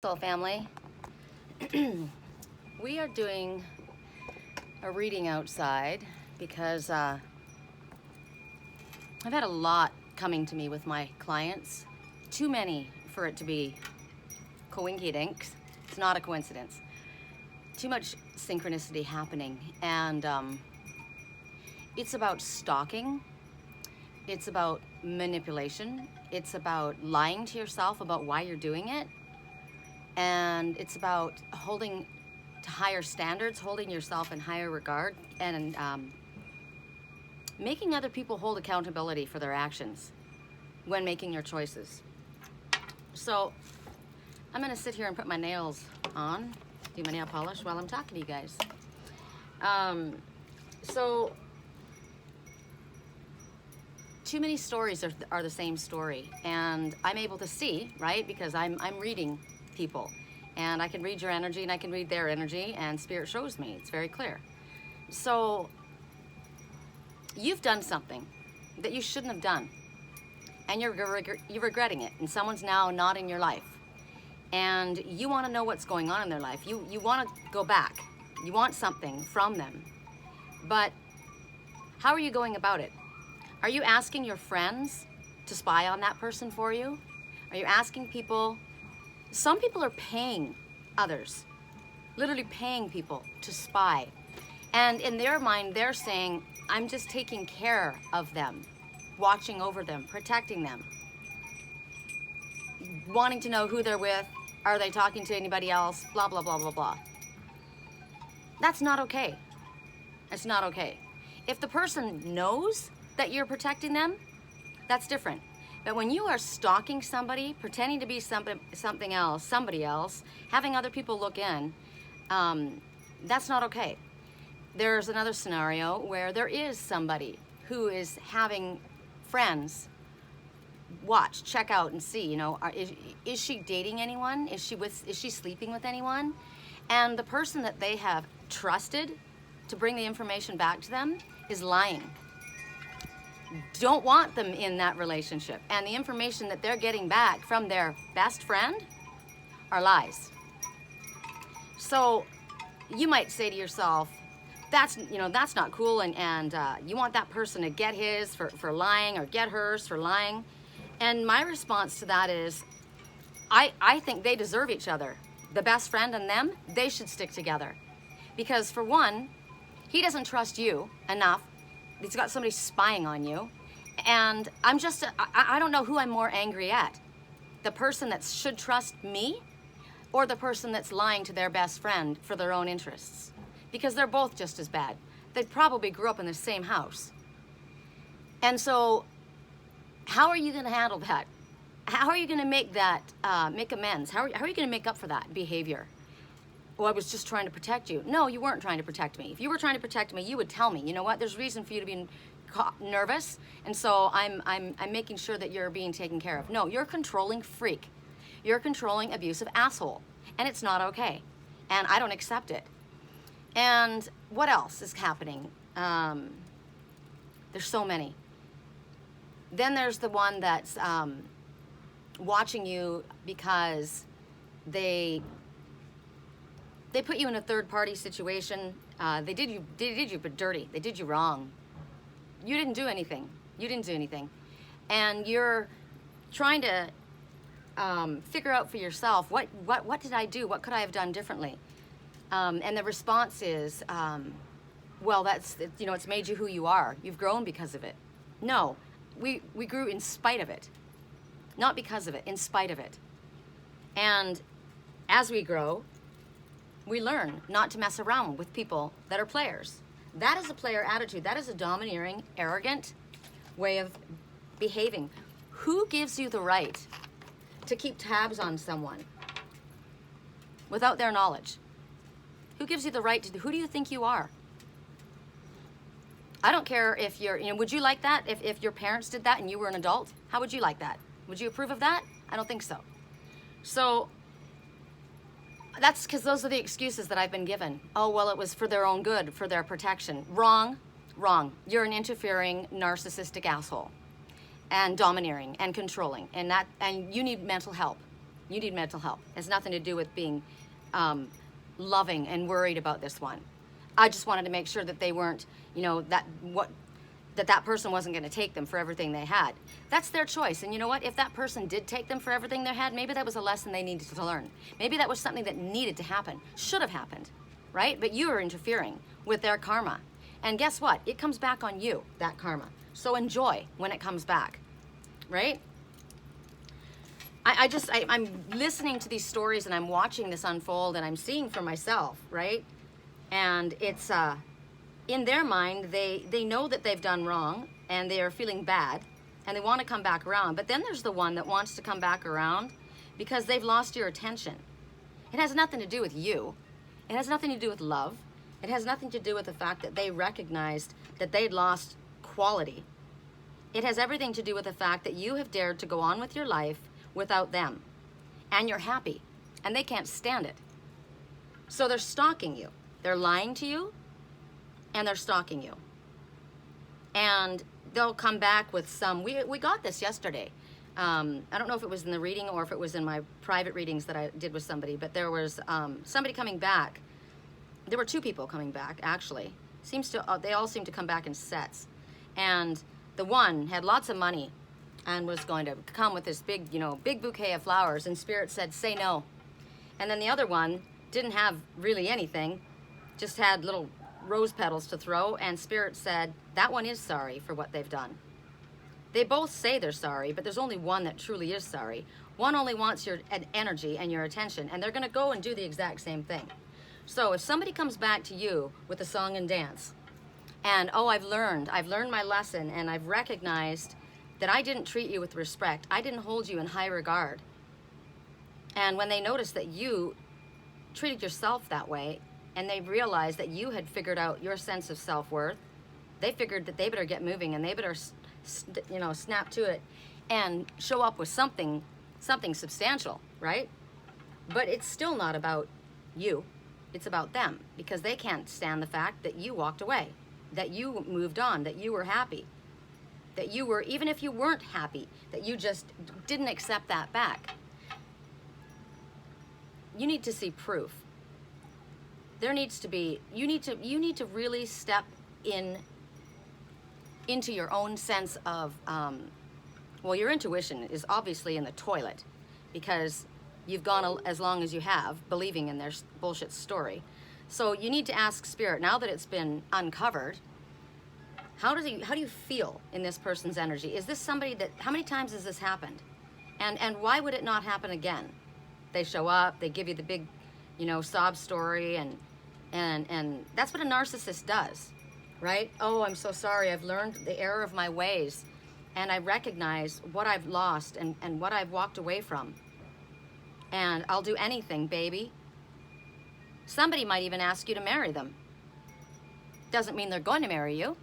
Soul family, we are doing a reading outside because I've had a lot coming to me with my clients. Too many for it to be coinky-dinks. It's not a coincidence. Too much synchronicity happening, and it's about stalking. It's about manipulation. It's about lying to yourself about why you're doing it. And it's about holding to higher standards, holding yourself in higher regard, and making other people hold accountability for their actions when making your choices. So I'm gonna sit here and put my nails on, do my nail polish while I'm talking to you guys. So too many stories are the same story, and I'm able to see, right, because I'm reading people, and I can read your energy and I can read their energy, and Spirit shows me. It's very clear. So you've done something that you shouldn't have done, and you're regretting it, and someone's now not in your life, and you want to know what's going on in their life. You want to go back. You want something from them, but how are you going about it? Are you asking your friends to spy on that person for you? Are you asking people? Some people are paying others, literally paying people to spy. And in their mind, they're saying, I'm just taking care of them, watching over them, protecting them, wanting to know who they're with, are they talking to anybody else, blah, blah, blah, blah, blah. That's not okay. It's not okay. If the person knows that you're protecting them, that's different. But when you are stalking somebody, pretending to be somebody else, having other people look in, that's not okay. There's another scenario where there is somebody who is having friends watch, check out, and see. You know, is she dating anyone? Is she sleeping with anyone? And the person that they have trusted to bring the information back to them is lying. Don't want them in that relationship, and the information that they're getting back from their best friend are lies. So you might say to yourself, that's not cool, and you want that person to get his for lying, or get hers for lying. And my response to that is, I think they deserve each other. The best friend and them, they should stick together, because for one, he doesn't trust you enough. He's got somebody spying on you. And I don't know who I'm more angry at. The person that should trust me, or the person that's lying to their best friend for their own interests. Because they're both just as bad. They probably grew up in the same house. And so, how are you gonna handle that? How are you gonna make that, make amends? How are you gonna make up for that behavior? Well, I was just trying to protect you. No, you weren't trying to protect me. If you were trying to protect me, you would tell me, you know what, there's reason for you to be nervous, and so I'm making sure that you're being taken care of. No, you're a controlling freak. You're a controlling, abusive asshole, and it's not okay, and I don't accept it. And what else is happening? There's so many. Then there's the one that's watching you because they put you in a third-party situation. They did you but dirty. They did you wrong. You didn't do anything. You didn't do anything. And you're trying to figure out for yourself, what did I do? What could I have done differently? And the response is, well, it's made you who you are. You've grown because of it. No, we grew in spite of it. Not because of it, in spite of it. And as we grow, we learn not to mess around with people that are players. That is a player attitude. That is a domineering, arrogant way of behaving. Who gives you the right to keep tabs on someone without their knowledge? Who gives you the right to, who do you think you are? I don't care if would you like that if your parents did that and you were an adult? How would you like that? Would you approve of that? I don't think so. So, that's because those are the excuses that I've been given. Oh, well, it was for their own good, for their protection. Wrong, wrong. You're an interfering, narcissistic asshole, and domineering and controlling, and you need mental help. You need mental help. It has nothing to do with being loving and worried about this one. I just wanted to make sure that they weren't, you know, that person wasn't going to take them for everything they had. That's their choice. And you know what? If that person did take them for everything they had, maybe that was a lesson they needed to learn. Maybe that was something that needed to happen, should have happened, right? But you are interfering with their karma. And guess what? It comes back on you, that karma. So enjoy when it comes back, right? I'm listening to these stories and I'm watching this unfold and I'm seeing for myself, right? And it's, in their mind, they know that they've done wrong and they are feeling bad and they want to come back around. But then there's the one that wants to come back around because they've lost your attention. It has nothing to do with you. It has nothing to do with love. It has nothing to do with the fact that they recognized that they'd lost quality. It has everything to do with the fact that you have dared to go on with your life without them. And you're happy. And they can't stand it. So they're stalking you. They're lying to you. And they're stalking you. And they'll come back with some, we got this yesterday. I don't know if it was in the reading or if it was in my private readings that I did with somebody, but there was somebody coming back. There were two people coming back, actually. They all seem to come back in sets. And the one had lots of money and was going to come with this big, big bouquet of flowers, and Spirit said, say no. And then the other one didn't have really anything, just had little rose petals to throw, and Spirit said, that one is sorry for what they've done. They both say they're sorry, but there's only one that truly is sorry. One only wants your energy and your attention, and they're going to go and do the exact same thing. So if somebody comes back to you with a song and dance, and, oh, I've learned my lesson, and I've recognized that I didn't treat you with respect, I didn't hold you in high regard. And when they notice that you treated yourself that way, and they realized that you had figured out your sense of self-worth, they figured that they better get moving and they better, snap to it and show up with something substantial, right? But it's still not about you. It's about them, because they can't stand the fact that you walked away, that you moved on, that you were happy, that you were, even if you weren't happy, that you just didn't accept that back. You need to see proof. There needs to be, you need to really step into your own sense of, well, your intuition is obviously in the toilet, because you've gone as long as you have believing in their bullshit story. So you need to ask Spirit, now that it's been uncovered, how do you feel in this person's energy? Is this somebody that, how many times has this happened? And why would it not happen again? They show up, they give you the big, sob story, and that's what a narcissist does, right? Oh, I'm so sorry, I've learned the error of my ways, and I recognize what I've lost and what I've walked away from. And I'll do anything, baby. Somebody might even ask you to marry them. Doesn't mean they're going to marry you.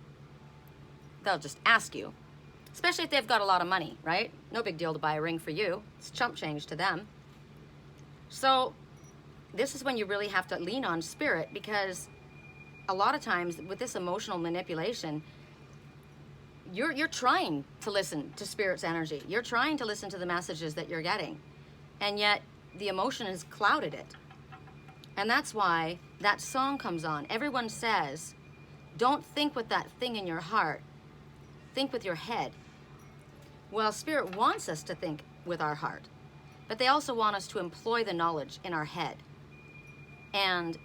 They'll just ask you. Especially if they've got a lot of money, right? No big deal to buy a ring for you. It's chump change to them. So this is when you really have to lean on Spirit, because a lot of times with this emotional manipulation, you're trying to listen to Spirit's energy. You're trying to listen to the messages that you're getting. And yet the emotion has clouded it. And that's why that song comes on. Everyone says, don't think with that thing in your heart. Think with your head. Well, Spirit wants us to think with our heart, but they also want us to employ the knowledge in our head. And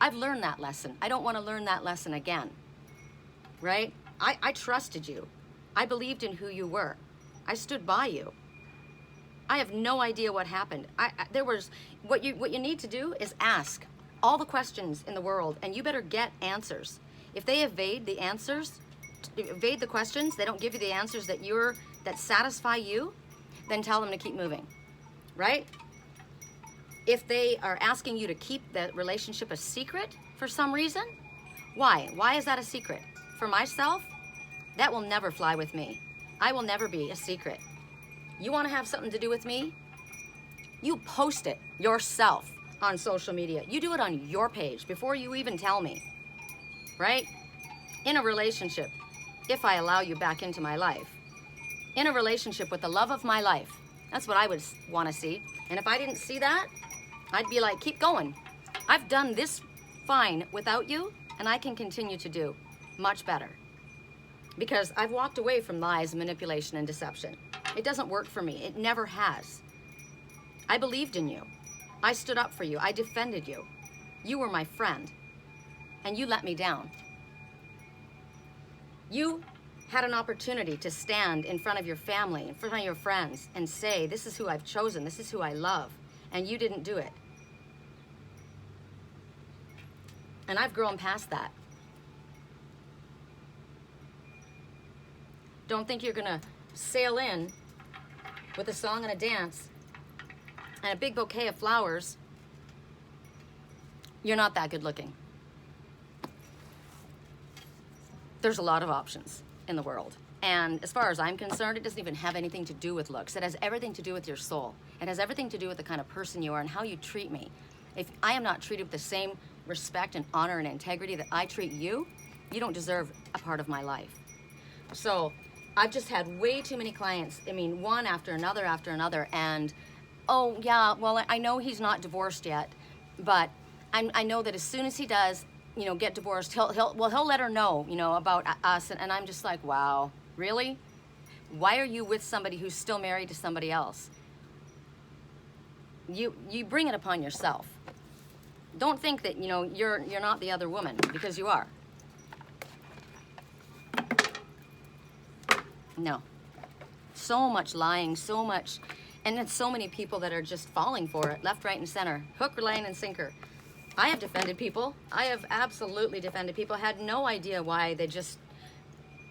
I've learned that lesson. I don't want to learn that lesson again, right? I trusted you. I believed in who you were. I stood by you. I have no idea what happened. What you need to do is ask all the questions in the world, and you better get answers. If they evade the answers, evade the questions, they don't give you the answers that satisfy you, then tell them to keep moving, right? If they are asking you to keep the relationship a secret for some reason, why? Why is that a secret? For myself, that will never fly with me. I will never be a secret. You want to have something to do with me? You post it yourself on social media. You do it on your page before you even tell me, right? In a relationship, if I allow you back into my life, in a relationship with the love of my life, that's what I would want to see. And if I didn't see that, I'd be like, keep going. I've done this fine without you, and I can continue to do much better. Because I've walked away from lies, manipulation, and deception. It doesn't work for me. It never has. I believed in you. I stood up for you. I defended you. You were my friend. And you let me down. You had an opportunity to stand in front of your family, in front of your friends, and say, this is who I've chosen, this is who I love, and you didn't do it. And I've grown past that. Don't think you're gonna sail in with a song and a dance and a big bouquet of flowers. You're not that good looking. There's a lot of options in the world. And as far as I'm concerned, it doesn't even have anything to do with looks. It has everything to do with your soul. It has everything to do with the kind of person you are and how you treat me. If I am not treated with the same respect and honor and integrity that I treat you, you don't deserve a part of my life. So I've just had way too many clients, I mean, one after another, and, oh yeah, well, I know he's not divorced yet, but I know that as soon as he does, you know, get divorced, he'll let her know, you know, about us, and I'm just like, wow, really? Why are you with somebody who's still married to somebody else? You bring it upon yourself. Don't think that, you know, you're not the other woman, because you are. No. So much lying, so much, and then so many people that are just falling for it, left, right, and center. Hook, line, and sinker. I have defended people. I have absolutely defended people. I had no idea why they just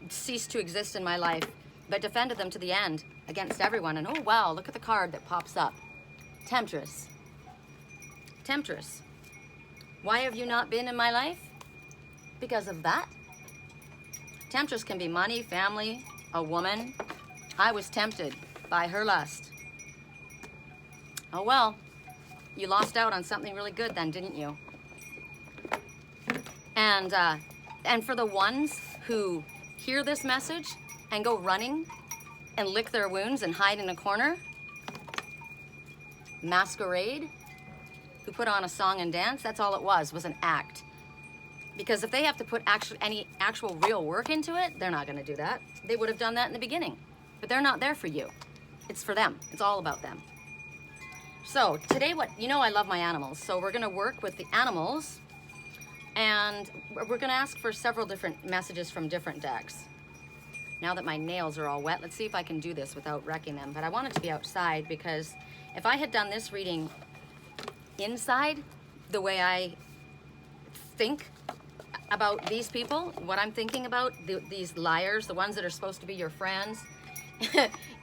ceased to exist in my life, but defended them to the end against everyone. And oh wow, look at the card that pops up. Temptress. Temptress. Why have you not been in my life? Because of that. Temptress can be money, family, a woman. I was tempted by her lust. Oh well, you lost out on something really good then, didn't you? And for the ones who hear this message and go running and lick their wounds and hide in a corner, Masquerade, who put on a song and dance, that's all it was an act. Because if they have to put any actual real work into it, they're not going to do that. They would have done that in the beginning. But they're not there for you. It's for them. It's all about them. So today, I love my animals. So we're going to work with the animals. And we're going to ask for several different messages from different decks. Now that my nails are all wet, let's see if I can do this without wrecking them. But I want it to be outside, because if I had done this reading inside, the way I think about these people, what I'm thinking about, these liars, the ones that are supposed to be your friends,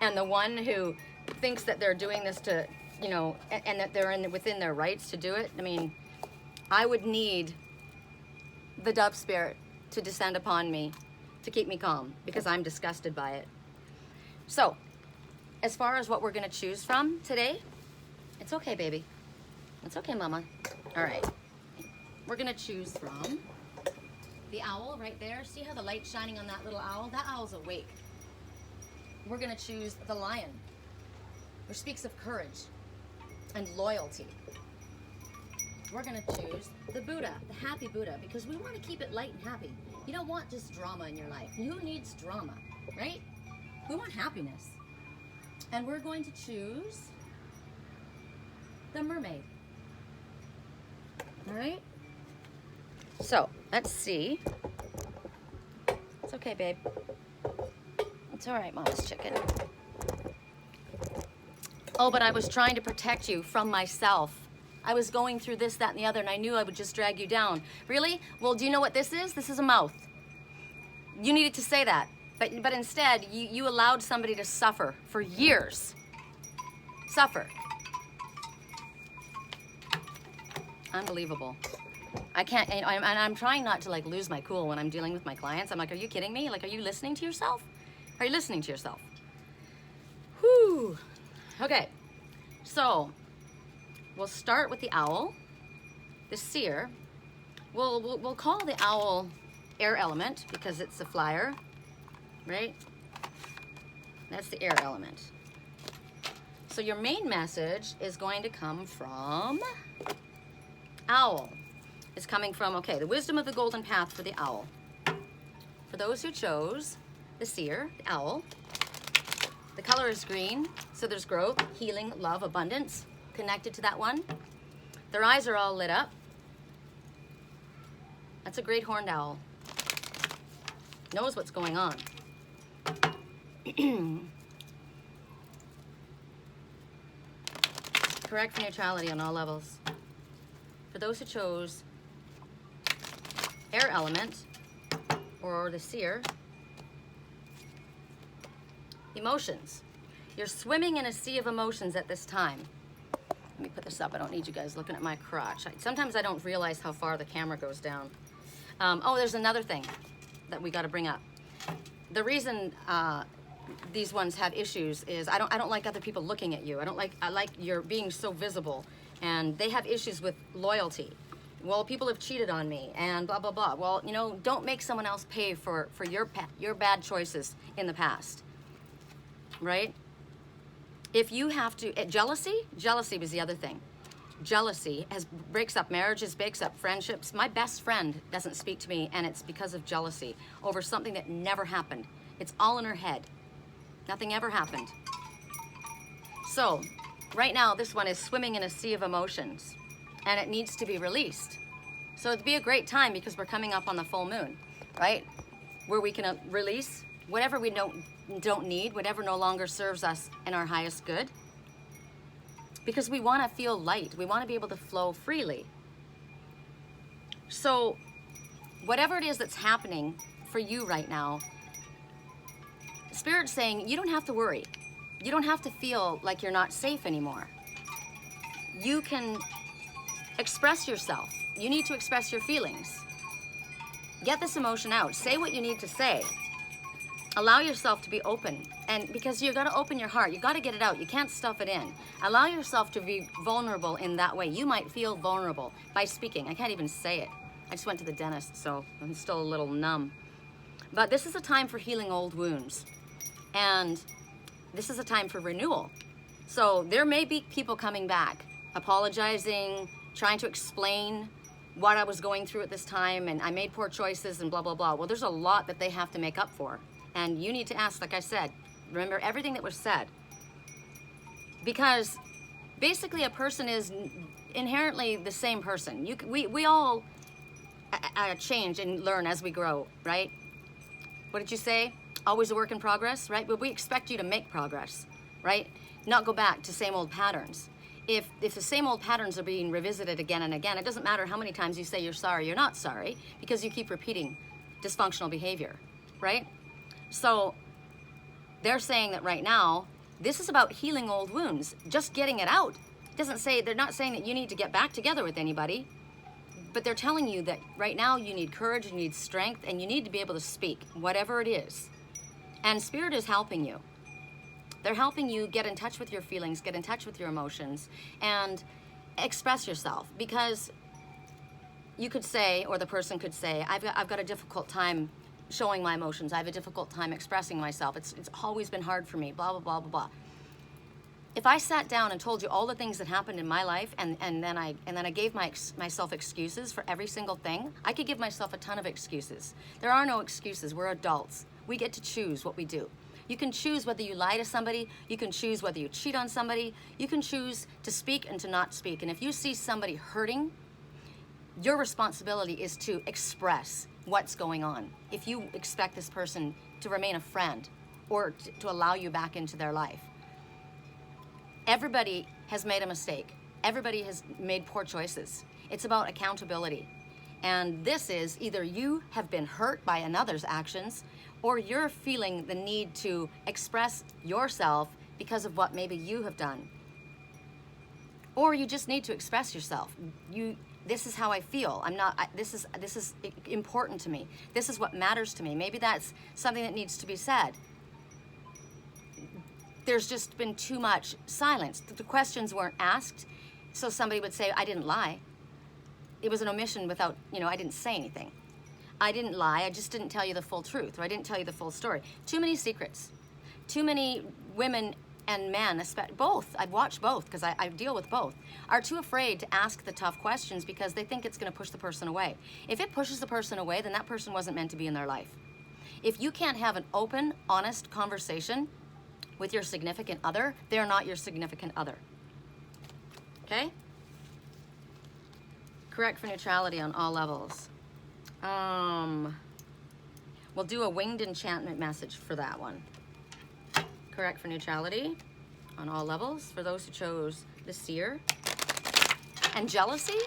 and the one who thinks that they're doing this to, you know, and that they're within their rights to do it. I mean, I would need the dove spirit to descend upon me to keep me calm, because I'm disgusted by it. So, as far as what we're going to choose from today, it's okay, baby. It's okay, mama. All right. We're going to choose from the owl right there. See how the light's shining on that little owl? That owl's awake. We're going to choose the lion, which speaks of courage and loyalty. We're going to choose the Buddha, the happy Buddha, because we want to keep it light and happy. You don't want just drama in your life. Who needs drama, right? We want happiness. And we're going to choose the mermaid. All right? So, let's see. It's okay, babe. It's all right, Mama's chicken. Oh, but I was trying to protect you from myself. I was going through this, that, and the other, and I knew I would just drag you down. Really? Well, do you know what this is? This is a mouth. You needed to say that. But instead, you allowed somebody to suffer for years. Suffer. Unbelievable. I can't, and I'm trying not to like lose my cool when I'm dealing with my clients. I'm like, are you kidding me? Like, are you listening to yourself? Are you listening to yourself? Whew. Okay, so we'll start with the owl, the seer. We'll call the owl air element because it's a flyer, right? That's the air element. So your main message is going to come from Owl. It's coming from, okay, the wisdom of the golden path for the owl. For those who chose the seer, the owl, the color is green, so there's growth, healing, love, abundance connected to that one. Their eyes are all lit up. That's a great horned owl. Knows what's going on. Correct neutrality on all levels. For those who chose air element or the seer, emotions. You're swimming in a sea of emotions at this time. Let me put this up. I don't need you guys looking at my crotch. Sometimes I don't realize how far the camera goes down. Oh, there's another thing that we got to bring up. The reason these ones have issues is I don't like other people looking at you. I like you're being so visible, and they have issues with loyalty. Well, people have cheated on me and blah blah blah. Well, you know, don't make someone else pay for your bad choices in the past, right? If you have to, jealousy was the other thing. Jealousy breaks up marriages, breaks up friendships. My best friend doesn't speak to me, and it's because of jealousy over something that never happened. It's all in her head. Nothing ever happened. So, right now, this one is swimming in a sea of emotions, and it needs to be released. So it'd be a great time because we're coming up on the full moon, right? Where we can release whatever we don't need, whatever no longer serves us in our highest good. Because we want to feel light. We want to be able to flow freely. So whatever it is that's happening for you right now, Spirit's saying you don't have to worry. You don't have to feel like you're not safe anymore. You can express yourself. You need to express your feelings. Get this emotion out. Say what you need to say. Allow yourself to be open. And because you got to open your heart, you got to get it out. You can't stuff it in. Allow yourself to be vulnerable in that way. You might feel vulnerable by speaking. I can't even say it. I just went to the dentist, so I'm still a little numb. But this is a time for healing old wounds. And this is a time for renewal. So there may be people coming back, apologizing, trying to explain what I was going through at this time, and I made poor choices and blah, blah, blah. Well, there's a lot that they have to make up for. And you need to ask, like I said, remember everything that was said. Because basically a person is inherently the same person. We all change and learn as we grow, right? What did you say? Always a work in progress, right? But we expect you to make progress, right? Not go back to same old patterns. If the same old patterns are being revisited again and again, it doesn't matter how many times you say you're sorry, you're not sorry, because you keep repeating dysfunctional behavior, right? So they're saying that right now, this is about healing old wounds, just getting it out. They're not saying that you need to get back together with anybody, but they're telling you that right now you need courage, you need strength, and you need to be able to speak, whatever it is. And Spirit is helping you. They're helping you get in touch with your feelings, get in touch with your emotions, and express yourself. Because you could say, or the person could say, I've got a difficult time showing my emotions. I have a difficult time expressing myself. It's always been hard for me, blah, blah, blah, blah, blah. If I sat down and told you all the things that happened in my life, and then I gave myself excuses for every single thing, I could give myself a ton of excuses. There are no excuses. We're adults. We get to choose what we do. You can choose whether you lie to somebody. You can choose whether you cheat on somebody. You can choose to speak and to not speak. And if you see somebody hurting, your responsibility is to express what's going on. If you expect this person to remain a friend or to allow you back into their life. Everybody has made a mistake. Everybody has made poor choices. It's about accountability. And this is either you have been hurt by another's actions, or you're feeling the need to express yourself because of what maybe you have done. Or you just need to express yourself. This is how I feel. This is important to me. This is what matters to me. Maybe that's something that needs to be said. There's just been too much silence. The questions weren't asked, so somebody would say, I didn't lie. It was an omission without, I didn't say anything. I didn't lie, I just didn't tell you the full truth, or I didn't tell you the full story. Too many secrets. Too many women and men, both, I've watched both because I deal with both, are too afraid to ask the tough questions because they think it's going to push the person away. If it pushes the person away, then that person wasn't meant to be in their life. If you can't have an open, honest conversation with your significant other, they're not your significant other. Okay? Correct for neutrality on all levels. We'll do a winged enchantment message for that one. Correct for neutrality on all levels for those who chose the seer. And jealousy?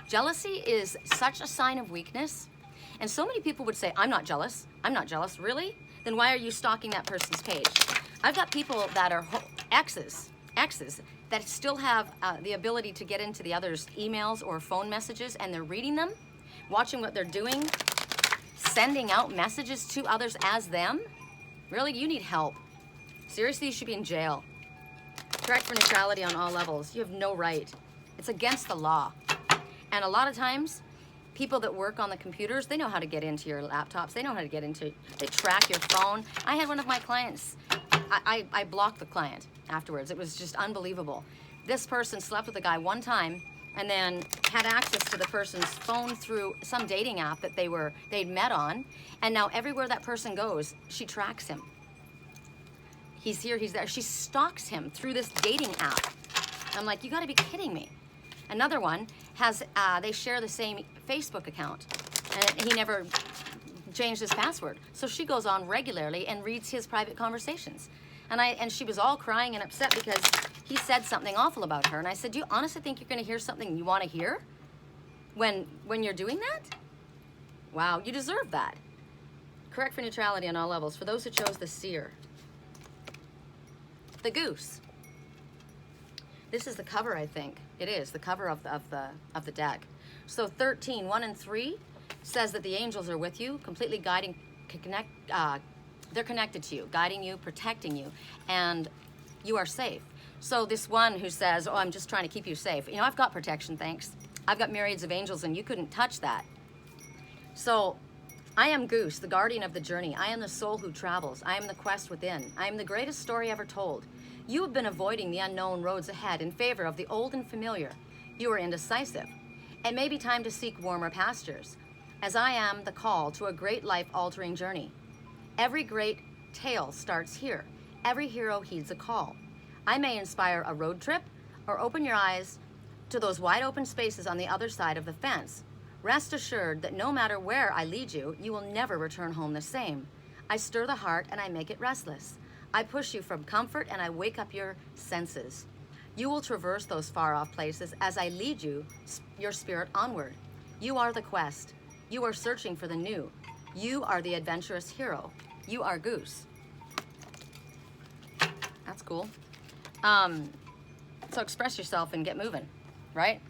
Jealousy is such a sign of weakness. And so many people would say, I'm not jealous. I'm not jealous. Really? Then why are you stalking that person's page? I've got people that are exes that still have the ability to get into the other's emails or phone messages, and they're reading them, watching what they're doing, sending out messages to others as them. Really? You need help. Seriously, you should be in jail. Correct for neutrality on all levels. You have no right. It's against the law. And a lot of times, people that work on the computers, they know how to get into your laptops. They know how to get into, they track your phone. I had one of my clients, I blocked the client afterwards. It was just unbelievable. This person slept with a guy one time and then had access to the person's phone through some dating app that they'd met on. And now everywhere that person goes, she tracks him. He's here, he's there. She stalks him through this dating app. I'm like, you gotta be kidding me. Another one has, they share the same Facebook account, and he never changed his password. So she goes on regularly and reads his private conversations. And she was all crying and upset because he said something awful about her. And I said, do you honestly think you're gonna hear something you wanna hear when you're doing that? Wow, you deserve that. Correct for neutrality on all levels. For those who chose the seer. The Goose. This is the cover, I think. It is the cover of the deck. So 13, 1 and 3 says that the angels are with you, completely guiding, they're connected to you, guiding you, protecting you, and you are safe. So this one who says, oh, I'm just trying to keep you safe. You know, I've got protection, thanks. I've got myriads of angels and you couldn't touch that. So I am Goose, the guardian of the journey. I am the soul who travels. I am the quest within. I am the greatest story ever told. You have been avoiding the unknown roads ahead in favor of the old and familiar. You are indecisive. It may be time to seek warmer pastures, as I am the call to a great life-altering journey. Every great tale starts here. Every hero heeds a call. I may inspire a road trip or open your eyes to those wide open spaces on the other side of the fence. Rest assured that no matter where I lead you, you will never return home the same. I stir the heart and I make it restless. I push you from comfort and I wake up your senses. You will traverse those far-off places as I lead you, your spirit onward. You are the quest. You are searching for the new. You are the adventurous hero. You are Goose. That's cool. So express yourself and get moving, right?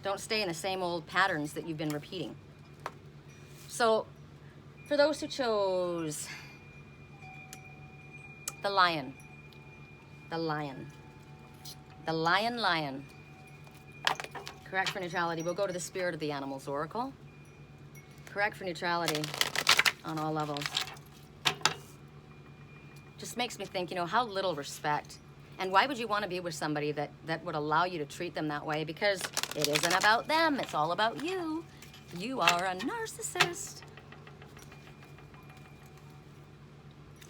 Don't stay in the same old patterns that you've been repeating. So for those who chose the lion, correct for neutrality. We'll go to the spirit of the animals oracle. Correct for neutrality on all levels. Just makes me think, you know, how little respect. And why would you want to be with somebody that would allow you to treat them that way? Because it isn't about them, it's all about you. You are a narcissist.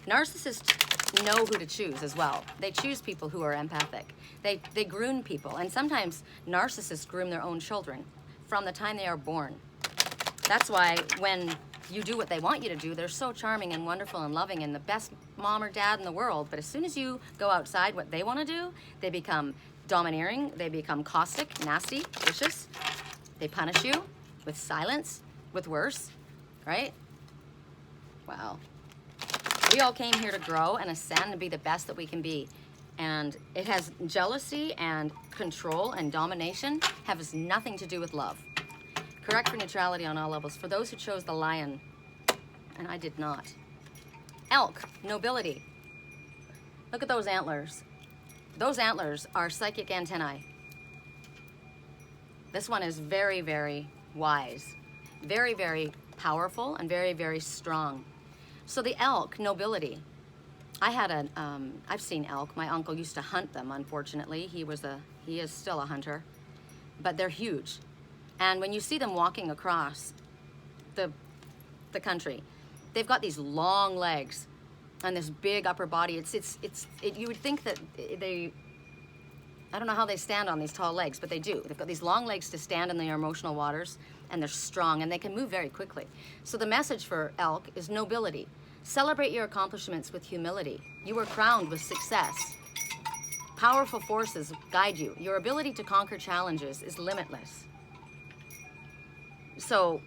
Narcissists know who to choose as well. They choose people who are empathic. They groom people, and sometimes narcissists groom their own children from the time they are born. That's why when you do what they want you to do, they're so charming and wonderful and loving and the best mom or dad in the world. But as soon as you go outside what they want to do, they become domineering, they become caustic, nasty, vicious. They punish you with silence, with worse, right? Wow. We all came here to grow and ascend and be the best that we can be. And it has jealousy and control and domination has nothing to do with love. Correct for neutrality on all levels. For those who chose the lion, and I did not. Elk, nobility. Look at those antlers. Those antlers are psychic antennae. This one is very, very wise, very, very powerful, and very, very strong. So the elk, nobility. I had I've seen elk. My uncle used to hunt them, unfortunately. He is still a hunter, but they're huge. And when you see them walking across the country, they've got these long legs and this big upper body. You would think that I don't know how they stand on these tall legs, but they do. They've got these long legs to stand in their emotional waters, and they're strong, and they can move very quickly. So the message for elk is nobility. Celebrate your accomplishments with humility. You are crowned with success. Powerful forces guide you. Your ability to conquer challenges is limitless. So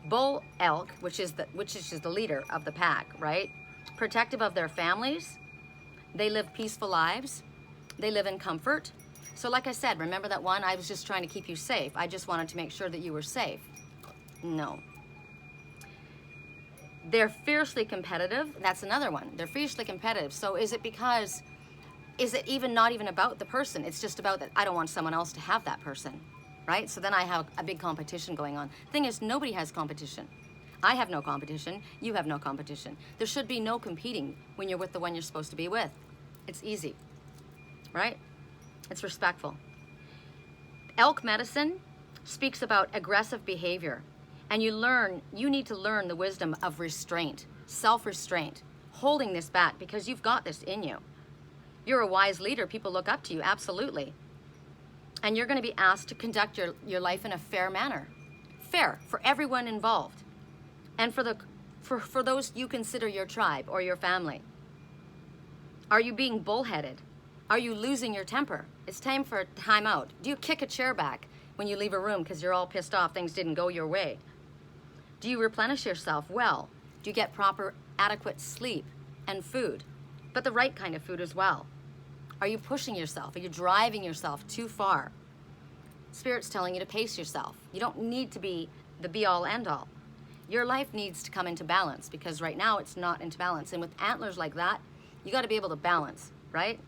bull elk, which is the leader of the pack, right? Protective of their families. They live peaceful lives. They live in comfort. So like I said, remember that one? I was just trying to keep you safe. I just wanted to make sure that you were safe. No. They're fiercely competitive. That's another one. They're fiercely competitive. So is it not even about the person? It's just about that I don't want someone else to have that person, right? So then I have a big competition going on. Thing is, nobody has competition. I have no competition. You have no competition. There should be no competing when you're with the one you're supposed to be with. It's easy, right? It's respectful. Elk medicine speaks about aggressive behavior. And you need to learn the wisdom of restraint, self-restraint, holding this back because you've got this in you. You're a wise leader. People look up to you, absolutely. And you're going to be asked to conduct your life in a fair manner. Fair for everyone involved. And for those you consider your tribe or your family. Are you being bullheaded? Are you losing your temper? It's time for a timeout. Do you kick a chair back when you leave a room because you're all pissed off things didn't go your way? Do you replenish yourself well? Do you get proper, adequate sleep and food? But the right kind of food as well. Are you pushing yourself? Are you driving yourself too far? Spirit's telling you to pace yourself. You don't need to be the be-all, end-all. Your life needs to come into balance because right now it's not into balance. And with antlers like that, you got to be able to balance, right?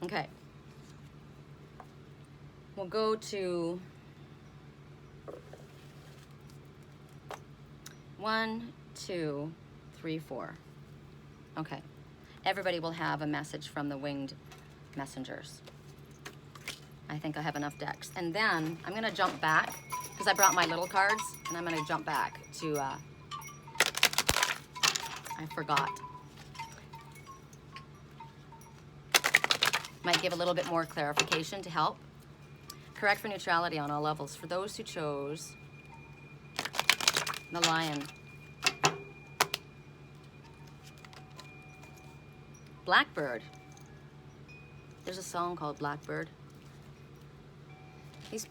Okay. We'll go to 1, 2, 3, 4. Okay. Everybody will have a message from the winged messengers. I think I have enough decks. And then I'm going to jump back because I brought my little cards, and I'm going to jump back to, I forgot. Might give a little bit more clarification to help. Correct for neutrality on all levels. For those who chose the lion. Blackbird. There's a song called Blackbird.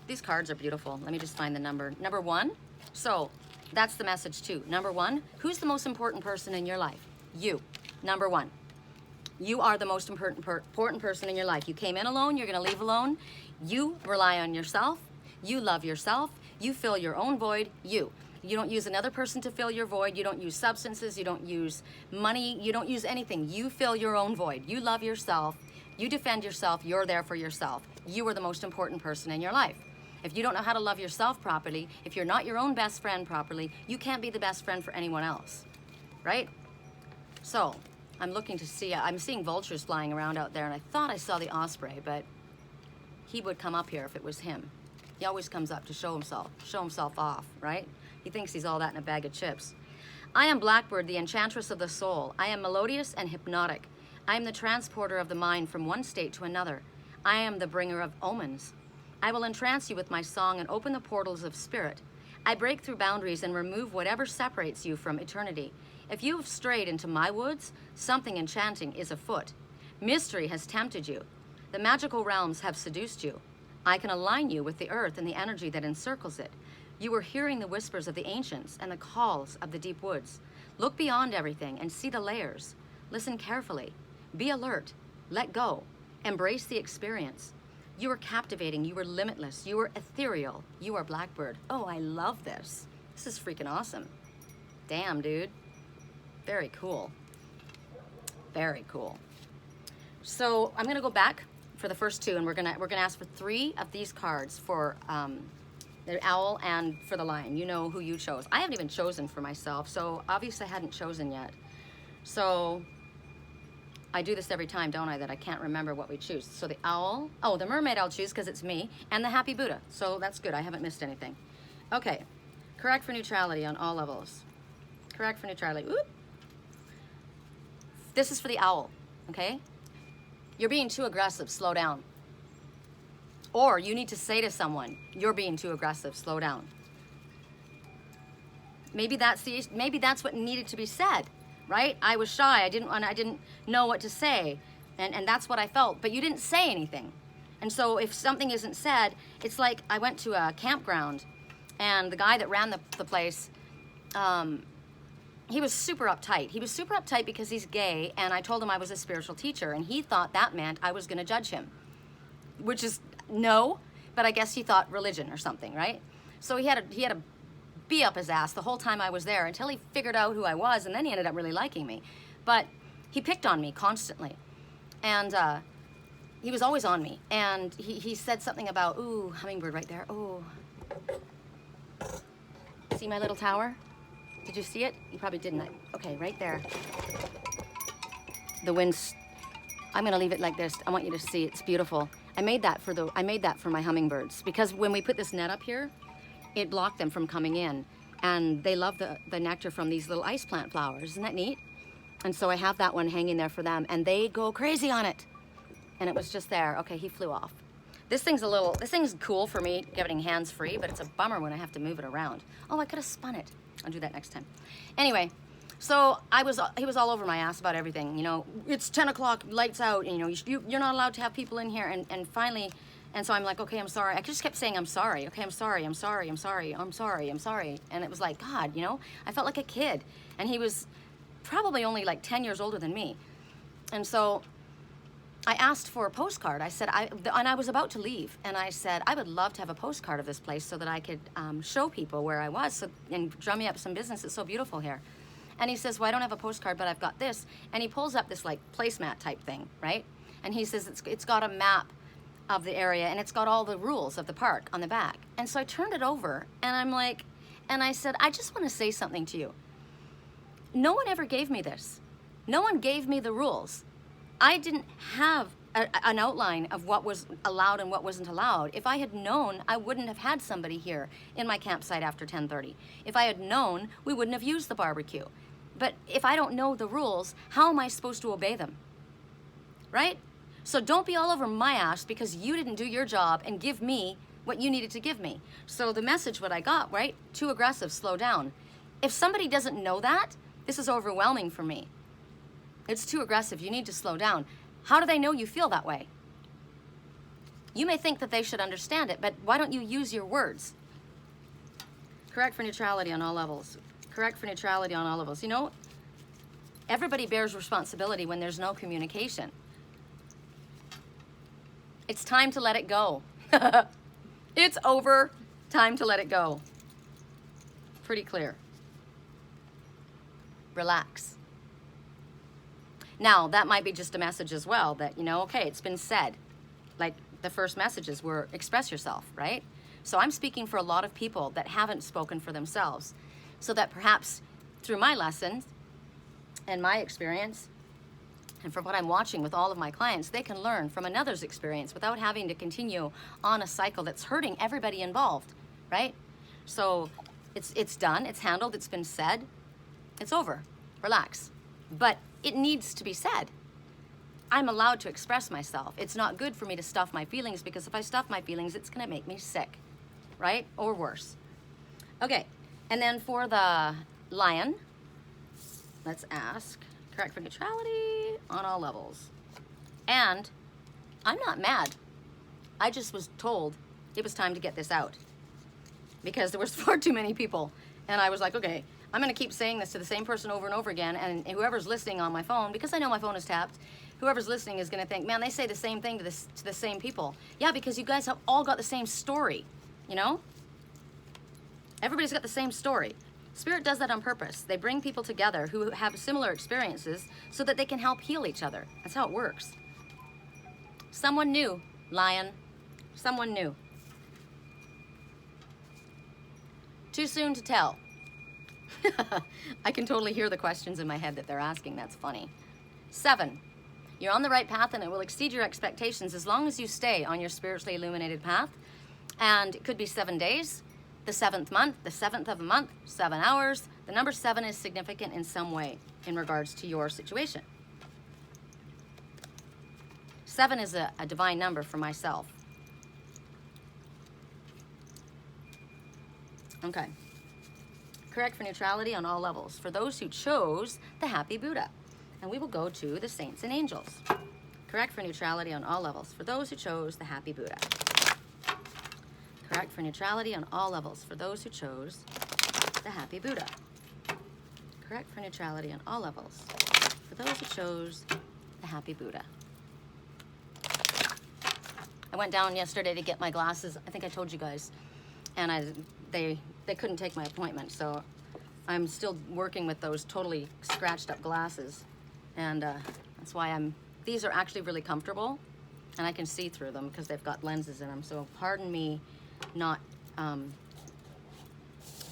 These cards are beautiful. Let me just find the number. Number 1. So that's the message too. Number 1, who's the most important person in your life? You. Number 1. You are the most important person in your life. You came in alone, you're going to leave alone. You rely on yourself. You love yourself. You fill your own void. You don't use another person to fill your void. You don't use substances. You don't use money. You don't use anything. You fill your own void. You love yourself. You defend yourself. You're there for yourself. You are the most important person in your life. If you don't know how to love yourself properly, if you're not your own best friend properly, you can't be the best friend for anyone else, right? So I'm looking to see, I'm seeing vultures flying around out there, and I thought I saw the osprey, but he would come up here if it was him. He always comes up to show himself off, right? He thinks he's all that in a bag of chips. I am Blackbird, the enchantress of the soul. I am melodious and hypnotic. I am the transporter of the mind from one state to another. I am the bringer of omens. I will entrance you with my song and open the portals of spirit. I break through boundaries and remove whatever separates you from eternity. If you have strayed into my woods, something enchanting is afoot. Mystery has tempted you. The magical realms have seduced you. I can align you with the earth and the energy that encircles it. You are hearing the whispers of the ancients and the calls of the deep woods. Look beyond everything and see the layers. Listen carefully. Be alert. Let go. Embrace the experience. You are captivating. You are limitless. You are ethereal. You are Blackbird. Oh, I love this. This is freaking awesome. Damn, dude. Very cool. Very cool. So I'm gonna go back for the first 2, and we're gonna ask for 3 of these cards for the owl and for the lion. You know who you chose. I haven't even chosen for myself, so obviously I hadn't chosen yet. So I do this every time, don't I, that I can't remember what we choose. So the owl, oh, the mermaid I'll choose because it's me, and the happy Buddha. So that's good, I haven't missed anything. Okay, correct for neutrality on all levels. Correct for neutrality. Oop. This is for the owl, okay? You're being too aggressive, slow down. Or you need to say to someone, you're being too aggressive, slow down. Maybe that's what needed to be said, right? I was shy, I didn't know what to say, and that's what I felt, but you didn't say anything. And so if something isn't said, it's like I went to a campground, and the guy that ran the place, he was super uptight. He was super uptight because he's gay, and I told him I was a spiritual teacher, and he thought that meant I was gonna judge him, which is no, but I guess he thought religion or something, right? So he had a bee up his ass the whole time I was there until he figured out who I was, and then he ended up really liking me. But he picked on me constantly, and he was always on me. And he said something about, ooh, hummingbird right there, ooh. See my little tower? Did you see it? You probably didn't. Okay, right there. The wind's, I'm gonna leave it like this. I want you to see, it's beautiful. I made that for my hummingbirds, because when we put this net up here, it blocked them from coming in, and they love the nectar from these little ice plant flowers. Isn't that neat? And so I have that one hanging there for them, and they go crazy on it. And it was just there. Okay, he flew off. This thing's cool for me getting hands free, but it's a bummer when I have to move it around. Oh, I could have spun it. I'll do that next time. Anyway, so he was all over my ass about everything. You know, it's 10 o'clock, lights out, and you know, you're not allowed to have people in here. And finally, and so I'm like, okay, I'm sorry. I just kept saying, I'm sorry. Okay, I'm sorry, I'm sorry, I'm sorry, I'm sorry, I'm sorry. And it was like, God, you know, I felt like a kid. And he was probably only like 10 years older than me. And so I asked for a postcard. I said, and I was about to leave. And I said, I would love to have a postcard of this place so that I could show people where I was and drum me up some business. It's so beautiful here. And he says, well, I don't have a postcard, but I've got this. And he pulls up this like placemat type thing, right? And he says, it's got a map of the area, and it's got all the rules of the park on the back. And so I turned it over, and I'm like, and I said, I just want to say something to you. No one ever gave me this. No one gave me the rules. I didn't have an outline of what was allowed and what wasn't allowed. If I had known, I wouldn't have had somebody here in my campsite after 10:30. If I had known, we wouldn't have used the barbecue. But if I don't know the rules, how am I supposed to obey them? Right? So don't be all over my ass because you didn't do your job and give me what you needed to give me. So the message, what I got, right? Too aggressive, slow down. If somebody doesn't know that, this is overwhelming for me. It's too aggressive, you need to slow down. How do they know you feel that way? You may think that they should understand it, but why don't you use your words? Correct for neutrality on all levels. Correct for neutrality on all levels. You know, everybody bears responsibility when there's no communication. It's time to let it go. It's over. Time to let it go. Pretty clear. Relax. Now, that might be just a message as well that, you know, okay, it's been said. Like the first messages were express yourself, right? So I'm speaking for a lot of people that haven't spoken for themselves. So that perhaps through my lessons and my experience, and from what I'm watching with all of my clients, they can learn from another's experience without having to continue on a cycle that's hurting everybody involved, right? So it's done, it's handled, it's been said, it's over, relax. But it needs to be said. I'm allowed to express myself. It's not good for me to stuff my feelings because if I stuff my feelings, it's gonna make me sick, right? Or worse. Okay, and then for the lion, let's ask, correct for neutrality on all levels. And I'm not mad. I just was told it was time to get this out because there was far too many people. And I was like, okay, I'm gonna keep saying this to the same person over and over again, and whoever's listening on my phone, because I know my phone is tapped, whoever's listening is gonna think, man, they say the same thing to the same people. Yeah, because you guys have all got the same story, you know? Everybody's got the same story. Spirit does that on purpose. They bring people together who have similar experiences so that they can help heal each other. That's how it works. Someone new, lion. Someone new. Too soon to tell. I can totally hear the questions in my head that they're asking. That's funny. 7. You're on the right path, and it will exceed your expectations as long as you stay on your spiritually illuminated path. And it could be 7 days, the 7th month, the 7th of a month, 7 hours. The number 7 is significant in some way in regards to your situation. 7 is a divine number for myself. Okay. Correct for neutrality on all levels for those who chose the happy Buddha. And we will go to the saints and angels. Correct for neutrality on all levels for those who chose the happy Buddha. Correct for neutrality on all levels for those who chose the happy Buddha. Correct for neutrality on all levels for those who chose the happy Buddha. I went down yesterday to get my glasses. I think I told you guys. And they couldn't take my appointment, so I'm still working with those totally scratched up glasses. And that's why these are actually really comfortable, and I can see through them because they've got lenses in them. So pardon me not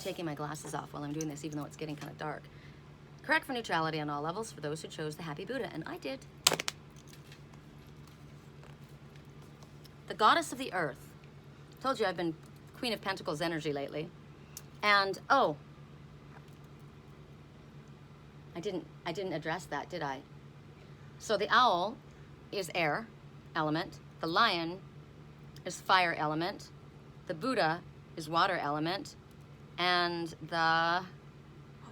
taking my glasses off while I'm doing this, even though it's getting kind of dark. Correct for neutrality on all levels for those who chose the happy Buddha, and I did. The goddess of the earth. Told you I've been Queen of Pentacles energy lately. And oh, I didn't address that, did I? So the owl is air element, the lion is fire element, the Buddha is water element, and what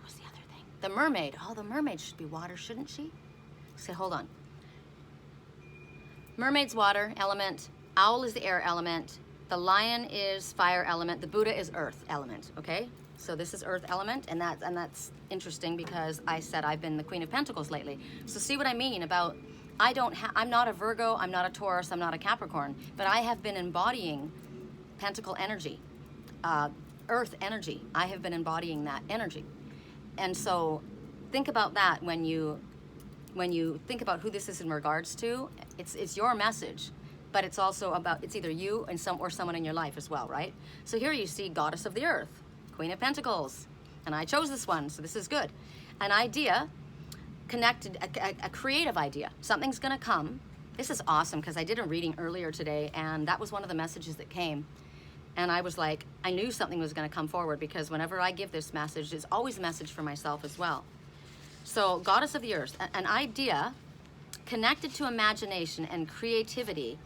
was the other thing? The mermaid. Oh, the mermaid should be water, shouldn't she? Say, hold on. Mermaid's water element, owl is the air element, the lion is fire element, the Buddha is earth element, okay? So this is earth element, and that's interesting because I said I've been the Queen of Pentacles lately. So see what I mean about, I'm not a Virgo, I'm not a Taurus, I'm not a Capricorn, but I have been embodying Pentacle energy, earth energy. I have been embodying that energy. And so think about that when you think about who this is in regards to. It's your message. But it's also about, it's either you and someone in your life as well, right? So here you see Goddess of the Earth, Queen of Pentacles, and I chose this one, so this is good. An idea connected, a creative idea. Something's gonna come. This is awesome because I did a reading earlier today, and that was one of the messages that came. And I was like, I knew something was gonna come forward because whenever I give this message, it's always a message for myself as well. So Goddess of the Earth, an idea connected to imagination and creativity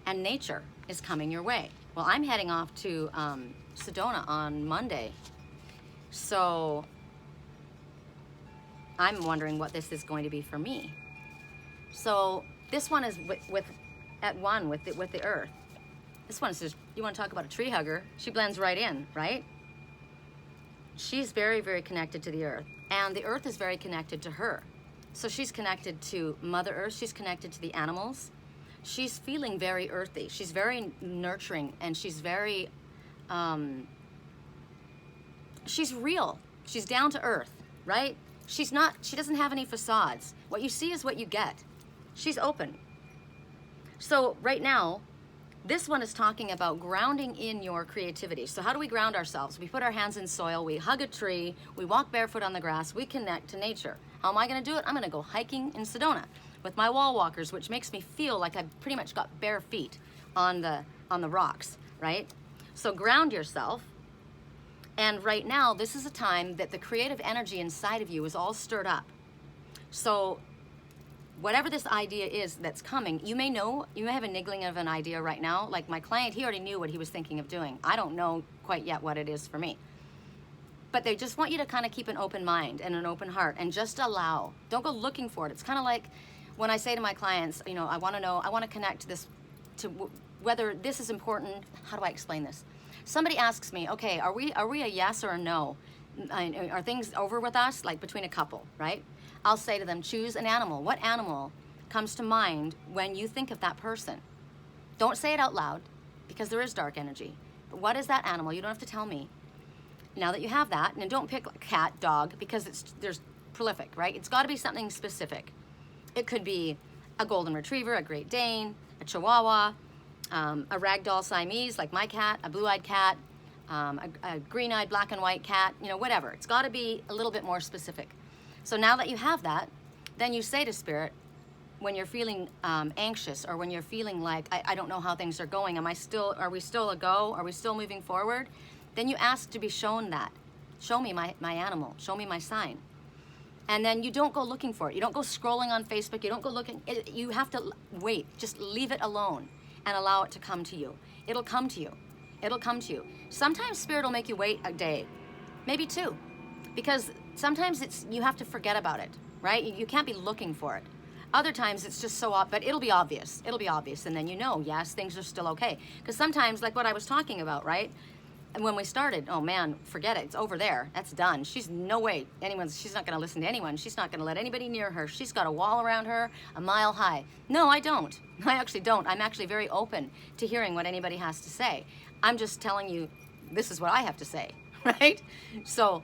and nature is coming your way. Well, I'm heading off to Sedona on Monday. So I'm wondering what this is going to be for me. So this one is at one with the earth. This one says, you want to talk about a tree hugger? She blends right in, right? She's very, very connected to the earth. And the earth is very connected to her. So she's connected to Mother Earth. She's connected to the animals. She's feeling very earthy. She's very nurturing, and she's very, she's real. She's down to earth, right? She doesn't have any facades. What you see is what you get. She's open. So right now, this one is talking about grounding in your creativity. So how do we ground ourselves? We put our hands in soil, we hug a tree, we walk barefoot on the grass, we connect to nature. How am I gonna do it? I'm gonna go hiking in Sedona with my wall walkers, which makes me feel like I've pretty much got bare feet on the rocks, right? So ground yourself. And right now, this is a time that the creative energy inside of you is all stirred up. So whatever this idea is that's coming, you may have a niggling of an idea right now. Like my client, he already knew what he was thinking of doing. I don't know quite yet what it is for me. But they just want you to kind of keep an open mind and an open heart and just allow. Don't go looking for it. It's kind of like when I say to my clients, you know, I want to connect this to whether this is important. How do I explain this? Somebody asks me, okay, are we a yes or a no? Are things over with us, like between a couple, right? I'll say to them, choose an animal. What animal comes to mind when you think of that person? Don't say it out loud because there is dark energy. But what is that animal? You don't have to tell me. Now that you have that, and don't pick like cat, dog, because there's prolific, right? It's got to be something specific. It could be a golden retriever, a Great Dane, a Chihuahua, a ragdoll Siamese like my cat, a blue-eyed cat, a green-eyed black and white cat, you know, whatever. It's got to be a little bit more specific. So now that you have that, then you say to Spirit, when you're feeling anxious, or when you're feeling like, I don't know how things are going, are we still a go? Are we still moving forward? Then you ask to be shown that. Show me my animal, show me my sign. And then you don't go looking for it. You don't go scrolling on Facebook, you don't go looking, you have to wait, just leave it alone and allow it to come to you. It'll come to you, it'll come to you. Sometimes Spirit will make you wait a day, maybe 2, because sometimes you have to forget about it, right? You can't be looking for it. Other times it's just so but it'll be obvious, and then you know, yes, things are still okay. Because sometimes, like what I was talking about, right? And when we started, oh man, forget it, it's over there, that's done. She's no way, she's not gonna listen to anyone, she's not gonna let anybody near her, she's got a wall around her a mile high. No, I don't, I actually don't. I'm actually very open to hearing what anybody has to say. I'm just telling you, this is what I have to say, right? So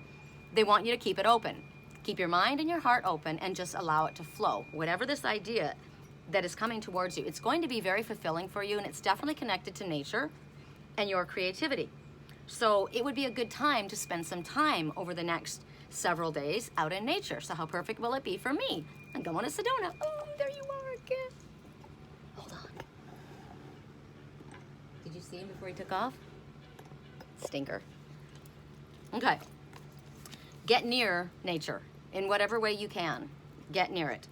they want you to keep it open. Keep your mind and your heart open and just allow it to flow. Whatever this idea that is coming towards you, it's going to be very fulfilling for you, and it's definitely connected to nature and your creativity. So it would be a good time to spend some time over the next several days out in nature. So how perfect will it be for me? I'm going to Sedona. Oh, there you are again. Hold on. Did you see him before he took off? Stinker. Okay. Get near nature in whatever way you can. Get near it.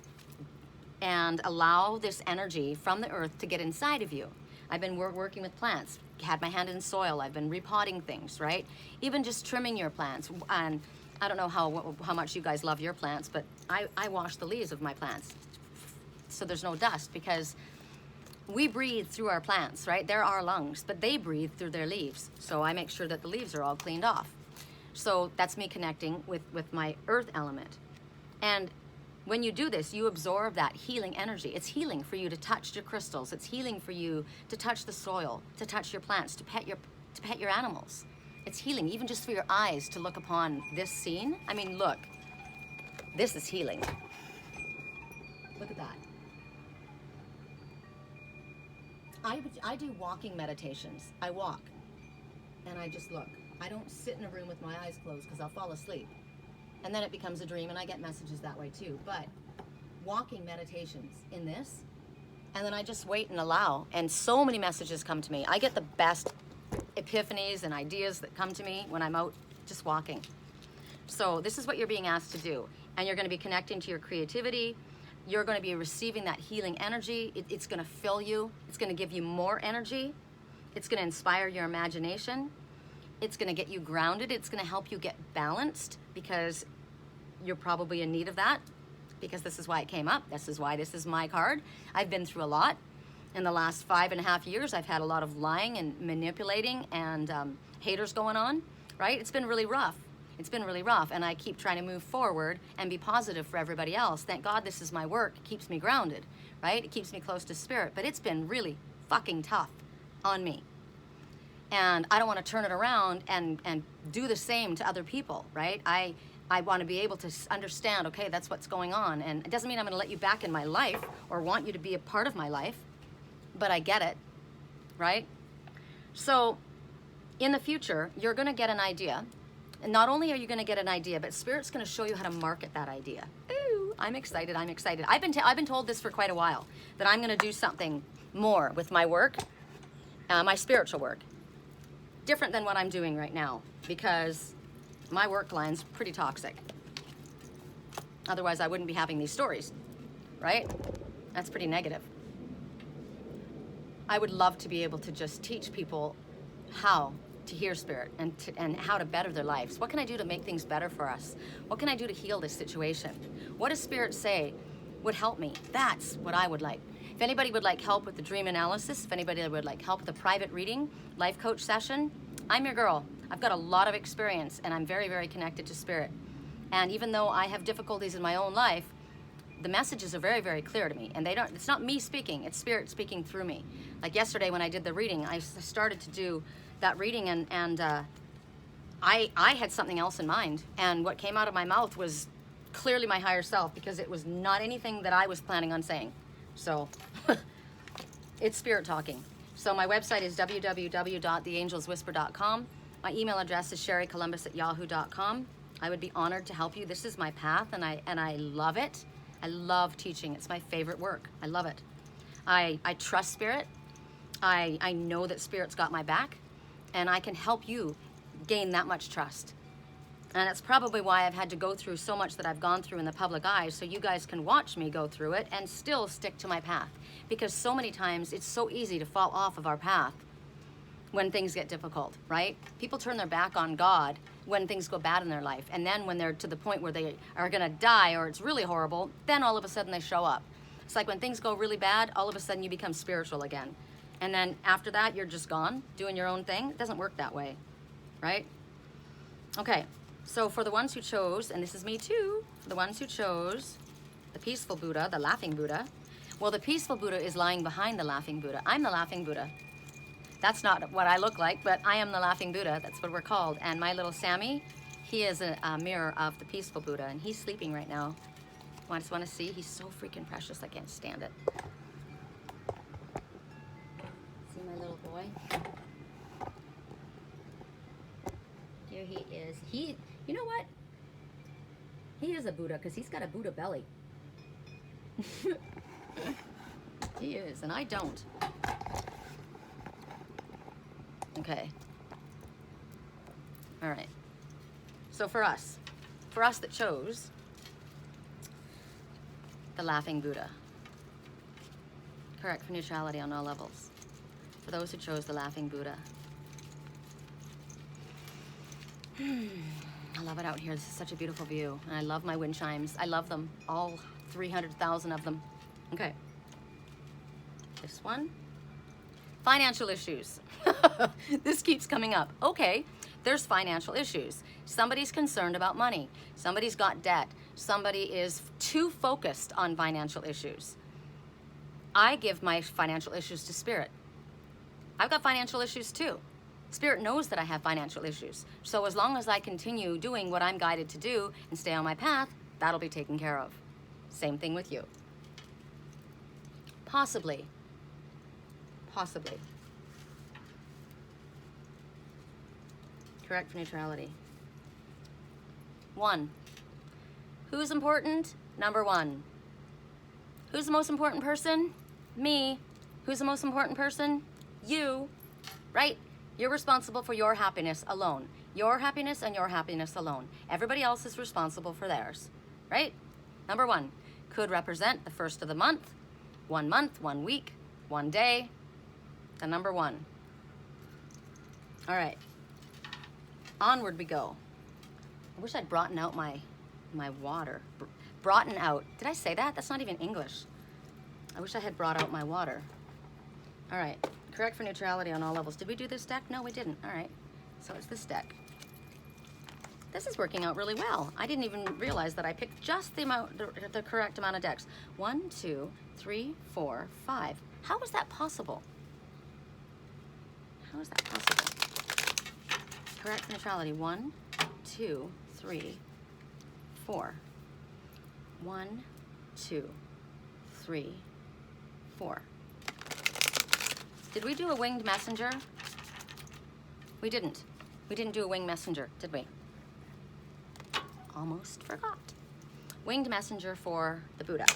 And allow this energy from the earth to get inside of you. I've been working with plants, had my hand in soil, I've been repotting things, right? Even just trimming your plants. And I don't know how much you guys love your plants, but I wash the leaves of my plants so there's no dust, because we breathe through our plants, right? They're our lungs, but they breathe through their leaves. So I make sure that the leaves are all cleaned off. So that's me connecting with my earth element. And when you do this, you absorb that healing energy. It's healing for you to touch your crystals. It's healing for you to touch the soil, to touch your plants, to pet your animals. It's healing, even just for your eyes to look upon this scene. I mean, look, this is healing. Look at that. I do walking meditations. I walk and I just look. I don't sit in a room with my eyes closed because I'll fall asleep. And then it becomes a dream, and I get messages that way too. But walking meditations in this, and then I just wait and allow, and so many messages come to me. I get the best epiphanies and ideas that come to me when I'm out just walking. So this is what you're being asked to do. And you're going to be connecting to your creativity. You're going to be receiving that healing energy. It's going to fill you. It's going to give you more energy. It's going to inspire your imagination. It's going to get you grounded. It's going to help you get balanced, because you're probably in need of that, because this is why it came up. This is why this is my card. I've been through a lot. In the last 5.5 years, I've had a lot of lying and manipulating and haters going on, right? It's been really rough. It's been really rough, and I keep trying to move forward and be positive for everybody else. Thank God this is my work. It keeps me grounded, right? It keeps me close to Spirit, but it's been really fucking tough on me. And I don't want to turn it around and do the same to other people, right? I want to be able to understand, okay, that's what's going on. And it doesn't mean I'm going to let you back in my life or want you to be a part of my life, but I get it, right? So in the future, you're going to get an idea. And not only are you going to get an idea, but Spirit's going to show you how to market that idea. Ooh, I'm excited, I'm excited. I've been told this for quite a while, that I'm going to do something more with my work, my spiritual work. Different than what I'm doing right now, because my work line's pretty toxic. Otherwise, I wouldn't be having these stories, right? That's pretty negative. I would love to be able to just teach people how to hear Spirit and how to better their lives. What can I do to make things better for us? What can I do to heal this situation? What does Spirit say would help me? That's what I would like. If anybody would like help with the dream analysis, if anybody would like help with the private reading, life coach session, I'm your girl. I've got a lot of experience, and I'm very, very connected to Spirit. And even though I have difficulties in my own life, the messages are very, very clear to me. And it's not me speaking, it's Spirit speaking through me. Like yesterday when I did the reading, I started to do that reading, and I had something else in mind. And what came out of my mouth was clearly my higher self, because it was not anything that I was planning on saying. So it's Spirit talking. So my website is www.theangelswhisper.com. My email address is sherrycolumbus@yahoo.com. I would be honored to help you. This is my path, and I love it. I love teaching. It's my favorite work. I love it. I trust Spirit. I know that Spirit's got my back, and I can help you gain that much trust. And that's probably why I've had to go through so much that I've gone through in the public eye, so you guys can watch me go through it and still stick to my path. Because so many times it's so easy to fall off of our path when things get difficult, right? People turn their back on God when things go bad in their life. And then when they're to the point where they are gonna die or it's really horrible, then all of a sudden they show up. It's like when things go really bad, all of a sudden you become spiritual again. And then after that, you're just gone, doing your own thing. It doesn't work that way, right? Okay, so for the ones who chose, and this is me too, for the ones who chose the peaceful Buddha, the laughing Buddha, well, the peaceful Buddha is lying behind the laughing Buddha. I'm the laughing Buddha. That's not what I look like, but I am the laughing Buddha. That's what we're called. And my little Sammy, he is a mirror of the peaceful Buddha, and he's sleeping right now. I just want to see. He's so freaking precious. I can't stand it. See my little boy? Here he is. You know what? He is a Buddha because he's got a Buddha belly. He is, and I don't. Okay. All right. So for us that chose the laughing Buddha, correct for neutrality on all levels. For those who chose the laughing Buddha. I love it out here. This is such a beautiful view. And I love my wind chimes. I love them. All 300,000 of them. Okay. This one. Financial issues. This keeps coming up. Okay, there's financial issues. Somebody's concerned about money. Somebody's got debt. Somebody is too focused on financial issues. I give my financial issues to Spirit. I've got financial issues too. Spirit knows that I have financial issues. So as long as I continue doing what I'm guided to do and stay on my path, that'll be taken care of. Same thing with you. Possibly. Correct for neutrality. 1. Who's important? Number 1. Who's the most important person? Me. Who's the most important person? You. Right? You're responsible for your happiness alone. Your happiness and your happiness alone. Everybody else is responsible for theirs. Right? Number 1. Could represent the first of the month, 1 week, 1 day. The number 1. All right. Onward we go. I wish I'd brought out my water. Brought out. Did I say that? That's not even English. I wish I had brought out my water. All right. Correct for neutrality on all levels. Did we do this deck? No, we didn't. All right. So it's this deck. This is working out really well. I didn't even realize that I picked just the correct amount of decks. 1, 2, 3, 4, 5. How is that possible? How is that possible? Correct for neutrality. 1, 2, 3, 4. 1, 2, 3, 4. Did we do a winged messenger? We didn't. We didn't do a winged messenger, did we? Almost forgot. Winged messenger for the Buddha.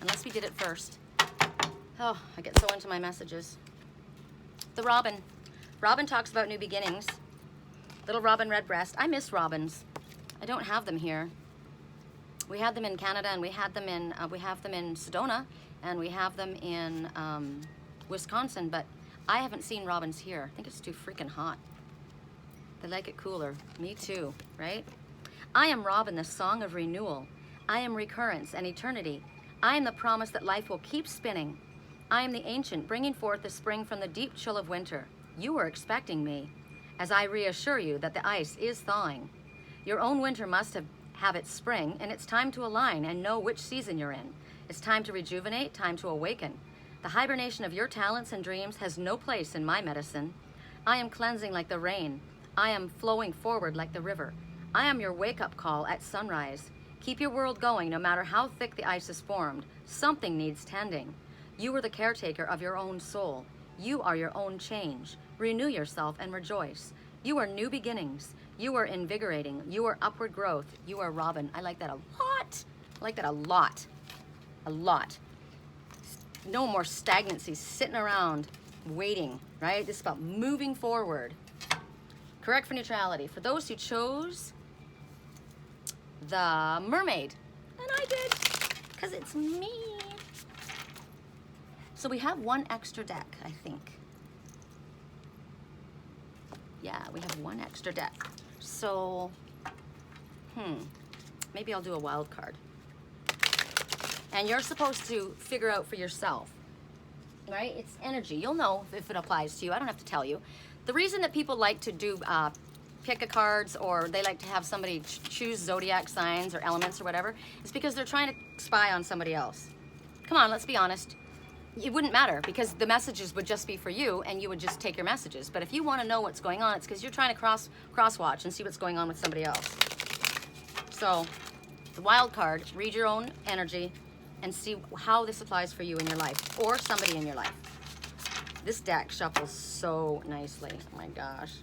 Unless we did it first. Oh, I get so into my messages. The robin. Robin talks about new beginnings. Little robin redbreast. I miss robins. I don't have them here. We had them in Canada, and we have them in Sedona, and we have them in Wisconsin, but I haven't seen robins here. I think it's too freaking hot. They like it cooler. Me too, right? I am Robin, the song of renewal. I am recurrence and eternity. I am the promise that life will keep spinning. I am the ancient, bringing forth the spring from the deep chill of winter. You are expecting me, as I reassure you that the ice is thawing. Your own winter must have its spring, and it's time to align and know which season you're in. It's time to rejuvenate, time to awaken. The hibernation of your talents and dreams has no place in my medicine. I am cleansing like the rain. I am flowing forward like the river. I am your wake-up call at sunrise. Keep your world going no matter how thick the ice is formed. Something needs tending. You are the caretaker of your own soul. You are your own change. Renew yourself and rejoice. You are new beginnings. You are invigorating. You are upward growth. You are Robin. I like that a lot. I like that a lot. A lot. No more stagnancy, sitting around, waiting, right? This is about moving forward. Correct for neutrality. For those who chose the mermaid, and I did, because it's me. So we have one extra deck, I think. Yeah, we have one extra deck. So, maybe I'll do a wild card. And you're supposed to figure out for yourself, right? It's energy. You'll know if it applies to you. I don't have to tell you. The reason that people like to do pick a cards, or they like to have somebody choose zodiac signs or elements or whatever, is because they're trying to spy on somebody else. Come on, let's be honest. It wouldn't matter, because the messages would just be for you and you would just take your messages. But if you want to know what's going on, it's because you're trying to cross-watch and see what's going on with somebody else. So, the wild card, read your own energy and see how this applies for you in your life or somebody in your life. This deck shuffles so nicely. Oh my gosh.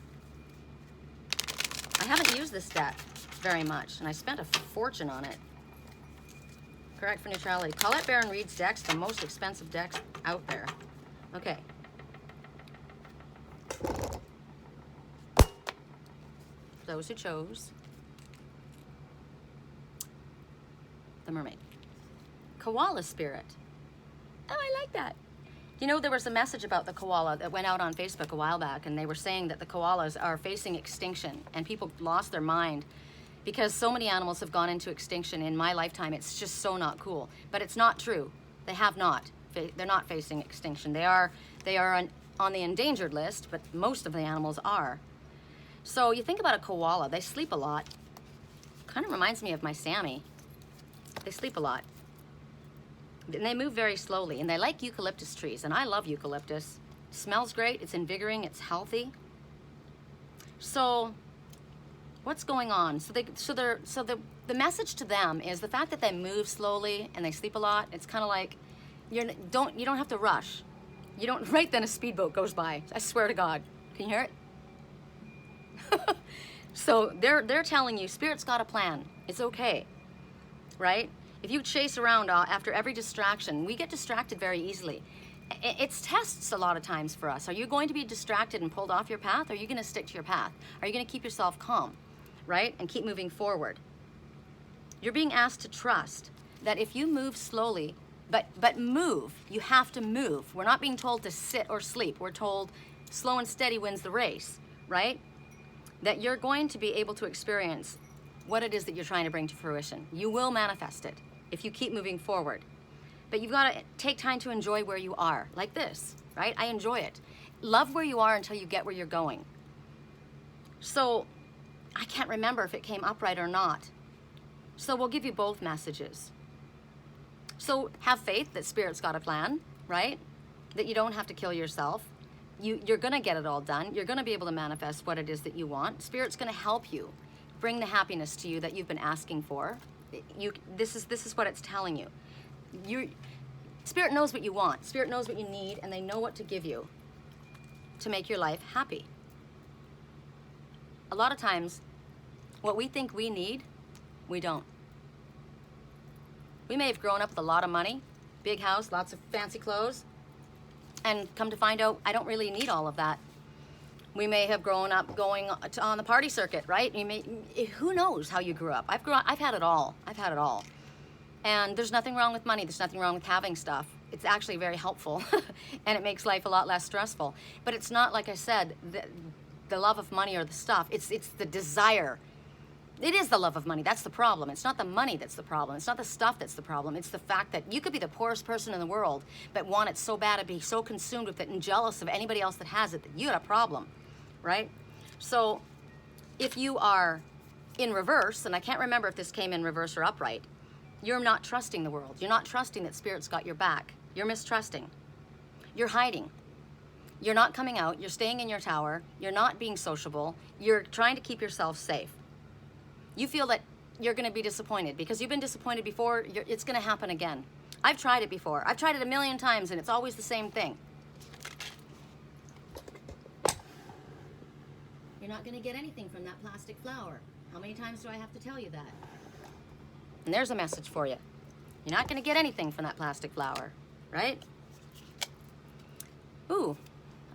I haven't used this deck very much, and I spent a fortune on it. Correct for neutrality. Paulette Baron Reed's deck's the most expensive decks out there. Okay. Those who chose the mermaid. Koala Spirit. Oh, I like that. You know, there was a message about the koala that went out on Facebook a while back, and they were saying that the koalas are facing extinction, and people lost their mind because so many animals have gone into extinction in my lifetime. It's just so not cool. But it's not true. They have not. They're not facing extinction. They are on the endangered list, but most of the animals are. So you think about a koala. They sleep a lot. Kind of reminds me of my Sammy. They sleep a lot. And they move very slowly, and they like eucalyptus trees, and I love eucalyptus. It smells great, it's invigorating, it's healthy. So what's going on? The message to them is the fact that they move slowly and they sleep a lot. It's kind of like you don't have to rush. You don't. Right then a speedboat goes by. I swear to God. Can you hear it? So they're telling you, Spirit's got a plan. It's okay, right? If you chase around after every distraction, we get distracted very easily. It's tests a lot of times for us. Are you going to be distracted and pulled off your path? Or are you going to stick to your path? Are you going to keep yourself calm, right? And keep moving forward. You're being asked to trust that if you move slowly, but move, you have to move. We're not being told to sit or sleep. We're told slow and steady wins the race, right? That you're going to be able to experience what it is that you're trying to bring to fruition. You will manifest it if you keep moving forward. But you've got to take time to enjoy where you are, like this, right? I enjoy it. Love where you are until you get where you're going. So I can't remember if it came up right or not. So we'll give you both messages. So have faith that Spirit's got a plan, right? That you don't have to kill yourself. You're going to get it all done. You're going to be able to manifest what it is that you want. Spirit's going to help you bring the happiness to you that you've been asking for. This is what it's telling you. Spirit knows what you want. Spirit knows what you need, and they know what to give you to make your life happy. A lot of times, what we think we need, we don't. We may have grown up with a lot of money, big house, lots of fancy clothes, and come to find out I don't really need all of that. We may have grown up going on the party circuit, right? Who knows how you grew up? I've had it all. I've had it all. And there's nothing wrong with money. There's nothing wrong with having stuff. It's actually very helpful, and it makes life a lot less stressful. But it's not, like I said, the love of money or the stuff. It's the desire. It is the love of money. That's the problem. It's not the money that's the problem. It's not the stuff that's the problem. It's the fact that you could be the poorest person in the world, but want it so bad and be so consumed with it and jealous of anybody else that has it that you got a problem, right? So if you are in reverse, and I can't remember if this came in reverse or upright, you're not trusting the world. You're not trusting that Spirit's got your back. You're mistrusting. You're hiding. You're not coming out. You're staying in your tower. You're not being sociable. You're trying to keep yourself safe. You feel that you're going to be disappointed because you've been disappointed before. It's going to happen again. I've tried it before. I've tried it a million times, and it's always the same thing. You're not going to get anything from that plastic flower. How many times do I have to tell you that? And there's a message for you. You're not going to get anything from that plastic flower, right? Ooh,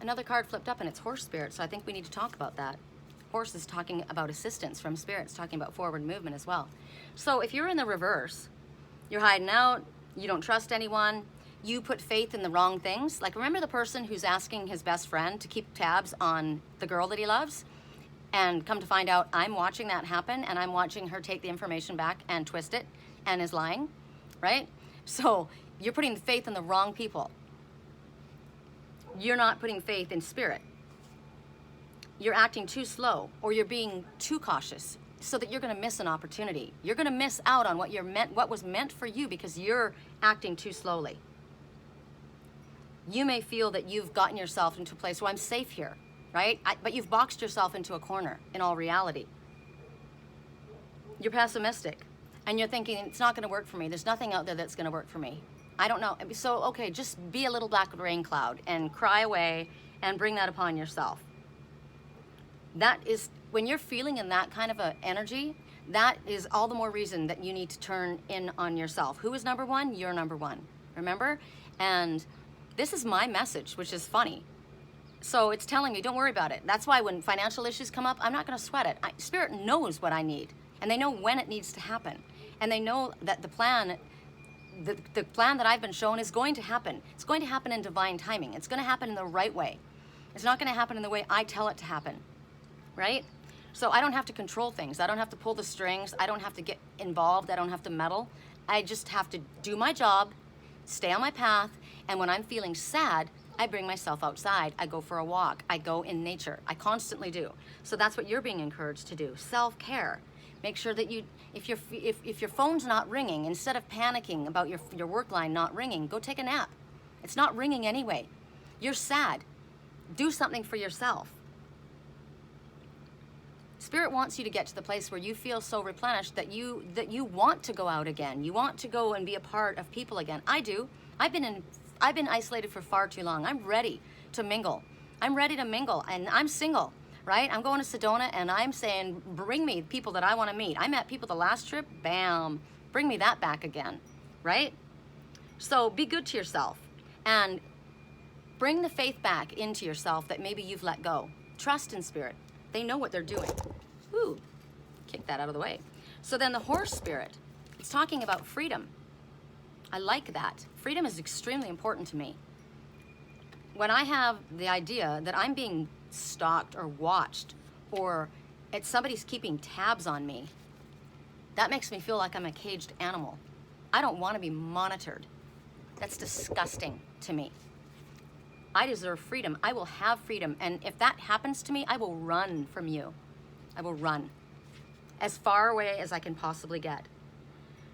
another card flipped up and it's Horse Spirit, so I think we need to talk about that. Horse is talking about assistance from spirits, talking about forward movement as well. So if you're in the reverse, you're hiding out, you don't trust anyone, you put faith in the wrong things. Like, remember the person who's asking his best friend to keep tabs on the girl that he loves? And come to find out, I'm watching that happen, and I'm watching her take the information back and twist it and is lying, right? So you're putting faith in the wrong people. You're not putting faith in spirit. You're acting too slow, or you're being too cautious, so that you're going to miss an opportunity. You're going to miss out on what was meant for you because you're acting too slowly. You may feel that you've gotten yourself into a place where I'm safe here, right? But you've boxed yourself into a corner in all reality. You're pessimistic, and you're thinking, it's not going to work for me. There's nothing out there that's going to work for me. I don't know. So, okay, just be a little black rain cloud and cry away and bring that upon yourself. That is, when you're feeling in that kind of an energy, that is all the more reason that you need to turn in on yourself. Who is number one? You're number one. Remember? And this is my message, which is funny. So it's telling me, don't worry about it. That's why when financial issues come up, I'm not going to sweat it. Spirit knows what I need, and they know when it needs to happen. And they know that the plan that I've been shown is going to happen. It's going to happen in divine timing. It's going to happen in the right way. It's not going to happen in the way I tell it to happen, right? So I don't have to control things. I don't have to pull the strings. I don't have to get involved. I don't have to meddle. I just have to do my job, stay on my path, and when I'm feeling sad, I bring myself outside. I go for a walk. I go in nature. I constantly do. So that's what you're being encouraged to do. Self-care. Make sure that if your phone's not ringing, instead of panicking about your work line not ringing, go take a nap. It's not ringing anyway. You're sad. Do something for yourself. Spirit wants you to get to the place where you feel so replenished that you want to go out again. You want to go and be a part of people again. I do. I've been isolated for far too long. I'm ready to mingle. I'm ready to mingle, and I'm single, right? I'm going to Sedona, and I'm saying, bring me people that I want to meet. I met people the last trip, bam, bring me that back again, right? So be good to yourself, and bring the faith back into yourself that maybe you've let go. Trust in spirit. They know what they're doing. Ooh, kick that out of the way. So then the Horse Spirit, it's talking about freedom. I like that. Freedom is extremely important to me. When I have the idea that I'm being stalked or watched, or somebody's keeping tabs on me, that makes me feel like I'm a caged animal. I don't want to be monitored. That's disgusting to me. I deserve freedom. I will have freedom. And if that happens to me, I will run from you. I will run as far away as I can possibly get.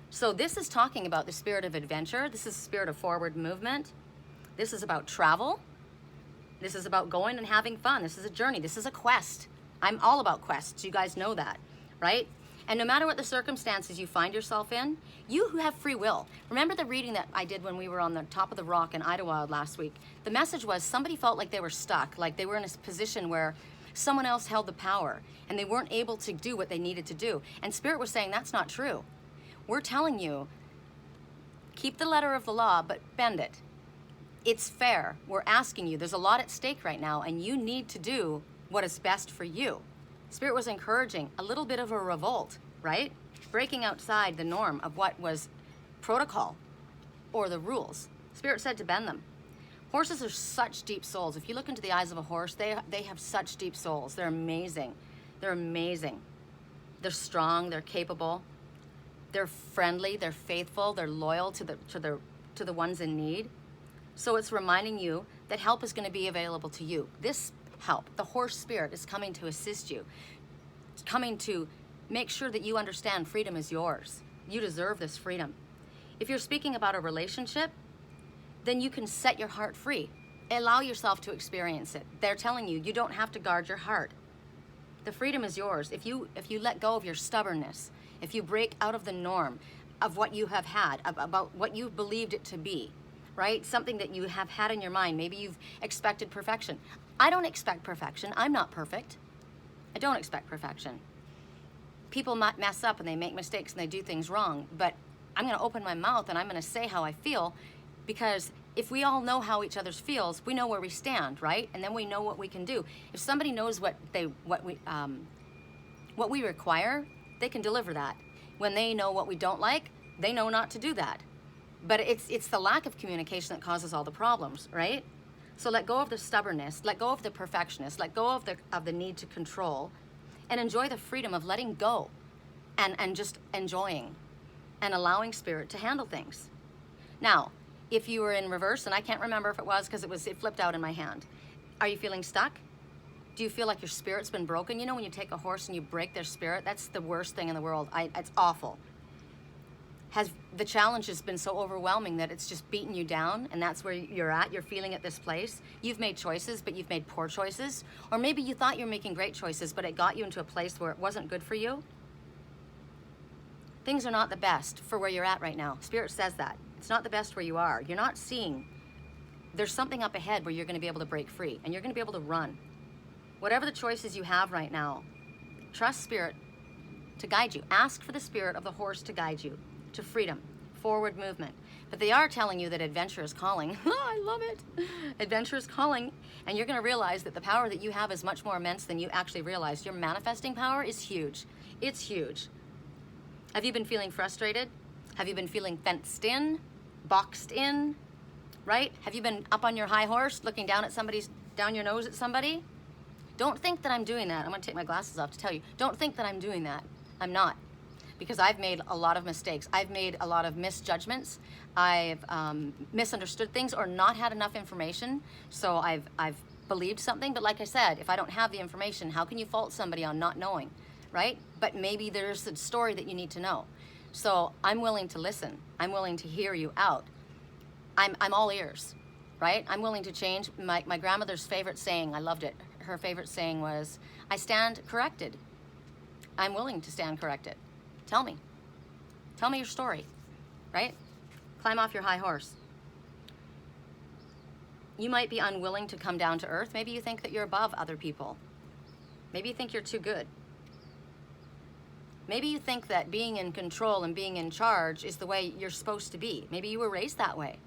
So this is talking about the spirit of adventure. This is the spirit of forward movement. This is about travel. This is about going and having fun. This is a journey. This is a quest. I'm all about quests. You guys know that, right? And no matter what the circumstances you find yourself in, you have free will. Remember the reading that I did when we were on the top of the rock in Idlewild last week? The message was somebody felt like they were stuck, like they were in a position where someone else held the power and they weren't able to do what they needed to do. And Spirit was saying that's not true. We're telling you, keep the letter of the law, but bend it. It's fair. We're asking you, there's a lot at stake right now, and you need to do what is best for you. Spirit was encouraging a little bit of a revolt, right? Breaking outside the norm of what was protocol or the rules. Spirit said to bend them. Horses are such deep souls. If you look into the eyes of a horse, they have such deep souls. They're amazing. They're amazing. They're strong. They're capable. They're friendly. They're faithful. They're loyal to the ones in need. So it's reminding you that help is going to be available to you. This help, the Horse Spirit, is coming to assist you. It's coming to make sure that you understand freedom is yours. You deserve this freedom. If you're speaking about a relationship, then you can set your heart free. Allow yourself to experience it. They're telling you, you don't have to guard your heart. The freedom is yours. If you let go of your stubbornness, if you break out of the norm of what you have had, about what you believed it to be, right? Something that you have had in your mind. Maybe you've expected perfection. I don't expect perfection. I'm not perfect. I don't expect perfection. people might mess up and they make mistakes and they do things wrong, but I'm going to open my mouth and I'm going to say how I feel, because if we all know how each other's feels, we know where we stand, right? And then we know what we can do. If somebody knows what we require, they can deliver that. When they know what we don't like, they know not to do that. But it's the lack of communication that causes all the problems, right? So let go of the stubbornness, let go of the perfectionist, let go of the need to control, and enjoy the freedom of letting go and just enjoying and allowing spirit to handle things. Now, if you were in reverse, and I can't remember if it was because it flipped out in my hand, are you feeling stuck? Do you feel like your spirit's been broken? You know when you take a horse and you break their spirit? That's the worst thing in the world. It's awful. Has the challenge has been so overwhelming that it's just beaten you down, and that's where you're at? You're feeling at this place. You've made choices, but you've made poor choices. Or maybe you thought you were making great choices, but it got you into a place where it wasn't good for you. Things are not the best for where you're at right now. Spirit says that. It's not the best where you are. You're not seeing. There's something up ahead where you're going to be able to break free, and you're going to be able to run. Whatever the choices you have right now, trust spirit to guide you. Ask for the spirit of the horse to guide you to freedom, forward movement. But they are telling you that adventure is calling. I love it. Adventure is calling, and you're going to realize that the power that you have is much more immense than you actually realize. Your manifesting power is huge. It's huge. Have you been feeling frustrated? Have you been feeling fenced in, boxed in, right? Have you been up on your high horse looking down your nose at somebody? Don't think that I'm doing that. I'm going to take my glasses off to tell you. Don't think that I'm doing that. I'm not. Because I've made a lot of mistakes. I've made a lot of misjudgments. I've misunderstood things or not had enough information. So I've believed something. But like I said, if I don't have the information, how can you fault somebody on not knowing, right? But maybe there's a story that you need to know. So I'm willing to listen. I'm willing to hear you out. I'm all ears, right? I'm willing to change. My grandmother's favorite saying, I loved it. Her favorite saying was, I stand corrected. I'm willing to stand corrected. Tell me. Tell me your story, right? Climb off your high horse. You might be unwilling to come down to earth. Maybe you think that you're above other people. Maybe you think you're too good. Maybe you think that being in control and being in charge is the way you're supposed to be. Maybe you were raised that way,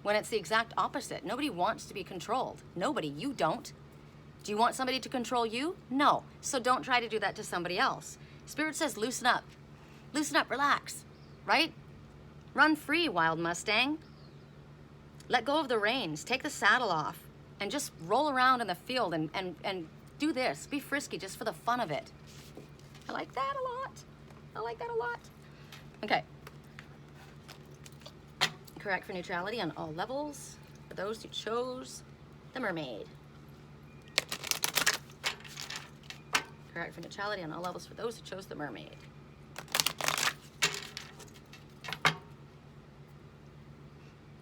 when it's the exact opposite. Nobody wants to be controlled. Nobody. You don't. Do you want somebody to control you? No. So don't try to do that to somebody else. Spirit says loosen up. Loosen up, relax, right? Run free, wild Mustang. Let go of the reins, take the saddle off, and just roll around in the field and do this. Be frisky just for the fun of it. I like that a lot. I like that a lot. Okay. Correct for neutrality on all levels for those who chose the mermaid. Correct for neutrality on all levels for those who chose the mermaid.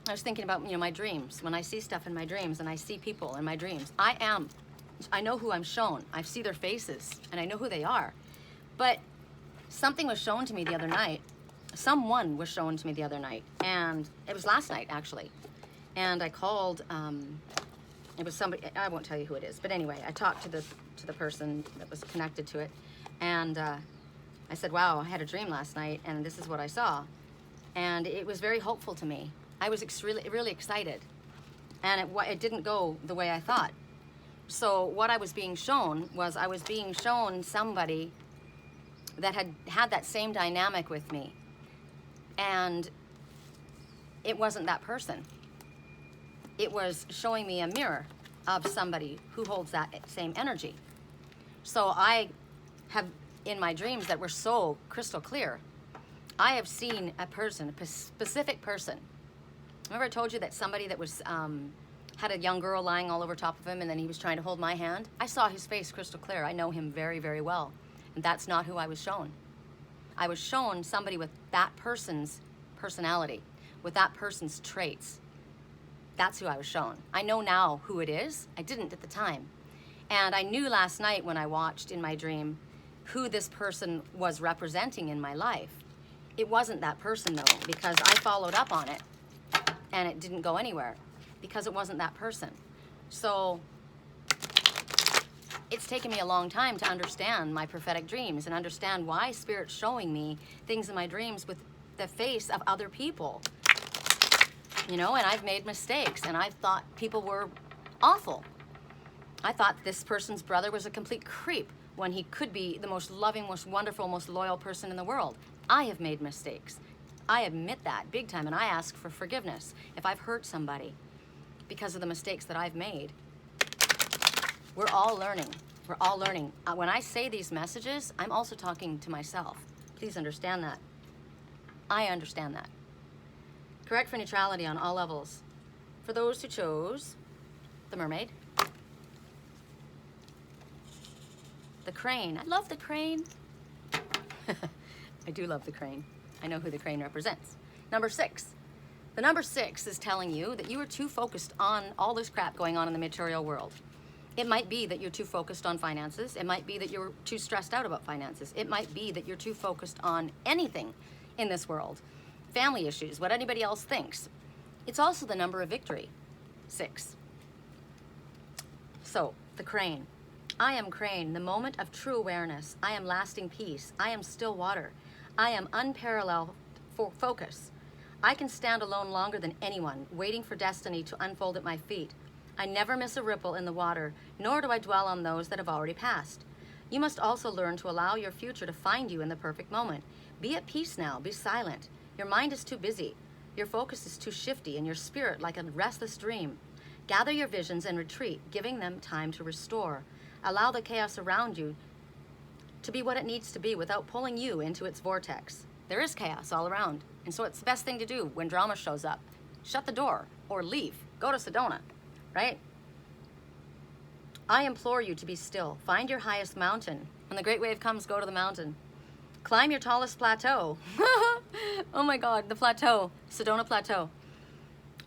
I was thinking about, my dreams. When I see stuff in my dreams and I see people in my dreams, I know who I'm shown. I see their faces and I know who they are. But something was shown to me the other night. Someone was shown to me the other night, and it was last night actually. And I called, it was somebody, I won't tell you who it is, but anyway, I talked to the person that was connected to it, and I said, wow, I had a dream last night and this is what I saw. And it was very hopeful to me. I was really excited, and it didn't go the way I thought. So what I was being shown was somebody that had that same dynamic with me, and it wasn't that person. It was showing me a mirror of somebody who holds that same energy. So I have, in my dreams that were so crystal clear, I have seen a person, a specific person. Remember I told you that somebody that was had a young girl lying all over top of him, and then he was trying to hold my hand? I saw his face crystal clear. I know him very, very well. And that's not who I was shown. I was shown somebody with that person's personality, with that person's traits. That's who I was shown. I know now who it is. I didn't at the time. And I knew last night when I watched in my dream who this person was representing in my life. It wasn't that person though, because I followed up on it and it didn't go anywhere because it wasn't that person. So It's taken me a long time to understand my prophetic dreams and understand why Spirit's showing me things in my dreams with the face of other people. You know, and I've made mistakes, and I've thought people were awful. I thought this person's brother was a complete creep when he could be the most loving, most wonderful, most loyal person in the world. I have made mistakes. I admit that big time, and I ask for forgiveness if I've hurt somebody because of the mistakes that I've made. We're all learning. We're all learning. When I say these messages, I'm also talking to myself. Please understand that. I understand that. Correct for neutrality on all levels. For those who chose the mermaid, the crane. I love the crane. I do love the crane. I know who the crane represents. Number 6. The number 6 is telling you that you are too focused on all this crap going on in the material world. It might be that you're too focused on finances. It might be that you're too stressed out about finances. It might be that you're too focused on anything in this world. Family issues, what anybody else thinks. It's also the number of victory, 6. So, the crane. I am crane, the moment of true awareness. I am lasting peace. I am still water. I am unparalleled for focus. I can stand alone longer than anyone, waiting for destiny to unfold at my feet. I never miss a ripple in the water, nor do I dwell on those that have already passed. You must also learn to allow your future to find you in the perfect moment. Be at peace now, be silent. Your mind is too busy. Your focus is too shifty, and your spirit like a restless dream. Gather your visions and retreat, giving them time to restore. Allow the chaos around you to be what it needs to be without pulling you into its vortex. There is chaos all around, and so it's the best thing to do when drama shows up. Shut the door or leave. Go to Sedona, right? I implore you to be still. Find your highest mountain. When the great wave comes, go to the mountain. Climb your tallest plateau. Oh my God, the plateau, Sedona Plateau.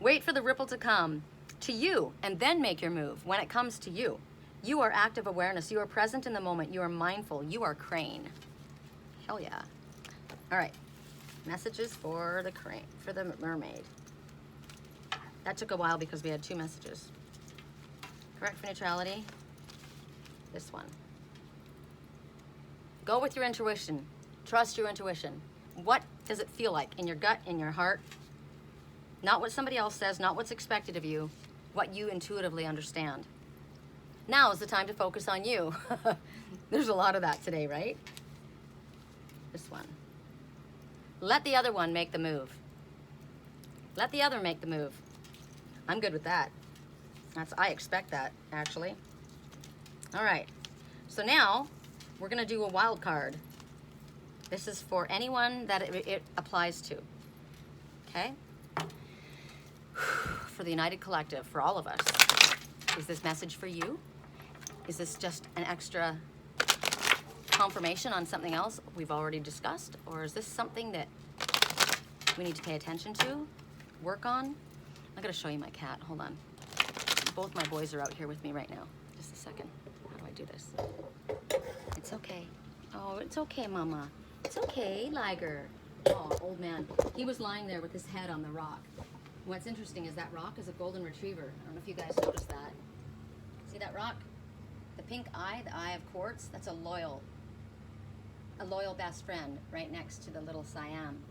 Wait for the ripple to come to you and then make your move when it comes to you. You are active awareness. You are present in the moment. You are mindful. You are crane. Hell yeah. All right. Messages for the crane, for the mermaid. That took a while because we had 2 messages. Correct for neutrality. This one. Go with your intuition. Trust your intuition. What does it feel like in your gut, in your heart? Not what somebody else says, not what's expected of you, what you intuitively understand. Now is the time to focus on you. There's a lot of that today, right? This one. Let the other one make the move. Let the other make the move. I'm good with that. I expect that, actually. All right. So now we're going to do a wild card. This is for anyone that it applies to. Okay? For the United Collective, for all of us. Is this message for you? Is this just an extra confirmation on something else we've already discussed? Or is this something that we need to pay attention to, work on? I'm gonna show you my cat, hold on. Both my boys are out here with me right now. Just a second, how do I do this? It's okay. Oh, it's okay, Mama. It's okay, Liger. Oh, old man. He was lying there with his head on the rock. What's interesting is that rock is a golden retriever. I don't know if you guys noticed that. See that rock? The pink eye, the eye of quartz, that's a loyal best friend right next to the little Siam.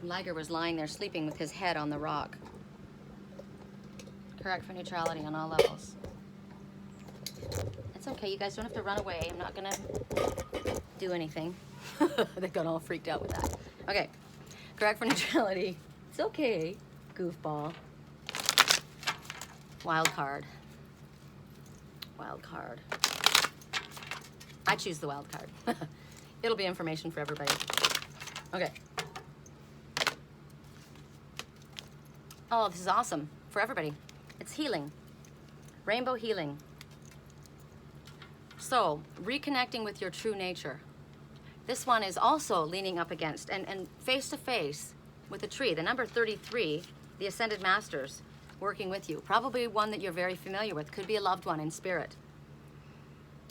Liger was lying there sleeping with his head on the rock. Correct for neutrality on all levels. It's okay, you guys don't have to run away. I'm not gonna do anything. They got all freaked out with that. Okay, correct for neutrality. It's okay, goofball. Wild card. Wild card. I choose the wild card. It'll be information for everybody. Okay. Oh, this is awesome for everybody. It's healing. Rainbow healing. So, reconnecting with your true nature. This one is also leaning up against and face to face with a tree. The number 33, the Ascended Masters, working with you. Probably one that you're very familiar with. Could be a loved one in spirit.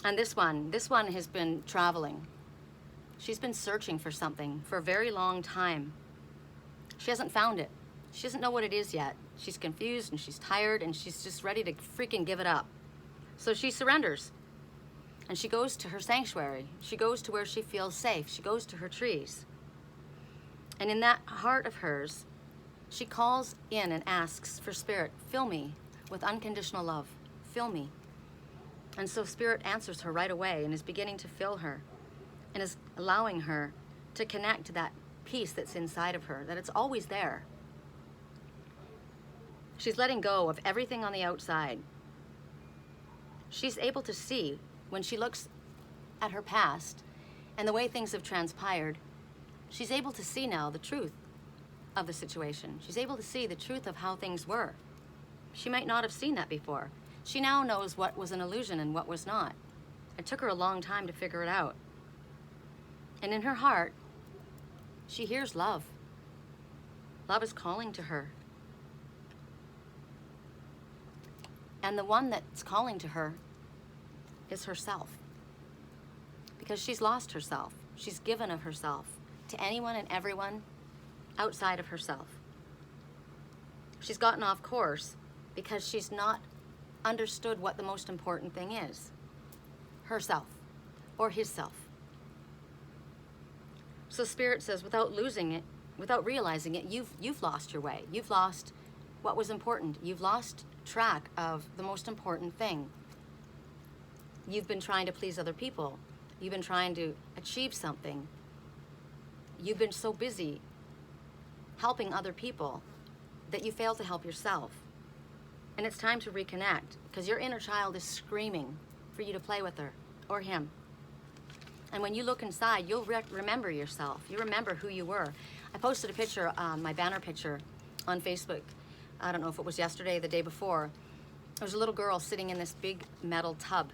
And this one has been traveling. She's been searching for something for a very long time. She hasn't found it. She doesn't know what it is yet. She's confused and she's tired and she's just ready to freaking give it up. So she surrenders. And she goes to her sanctuary. She goes to where she feels safe. She goes to her trees. And in that heart of hers, she calls in and asks for Spirit, fill me with unconditional love. Fill me. And so Spirit answers her right away and is beginning to fill her and is allowing her to connect to that peace that's inside of her, that it's always there. She's letting go of everything on the outside. She's able to see, when she looks at her past and the way things have transpired, she's able to see now the truth of the situation. She's able to see the truth of how things were. She might not have seen that before. She now knows what was an illusion and what was not. It took her a long time to figure it out. And in her heart, she hears love. Love is calling to her. And the one that's calling to her is herself. Because she's lost herself. She's given of herself to anyone and everyone outside of herself. She's gotten off course because she's not understood what the most important thing is. Herself or his self. So Spirit says, without losing it, without realizing it, you've lost your way. You've lost what was important. You've lost track of the most important thing. You've been trying to please other people. You've been trying to achieve something. You've been so busy helping other people that you fail to help yourself. And it's time to reconnect, because your inner child is screaming for you to play with her or him. And when you look inside, you'll remember yourself. You remember who you were. I posted a picture, my banner picture, on Facebook. I don't know if it was yesterday or the day before. There was a little girl sitting in this big metal tub.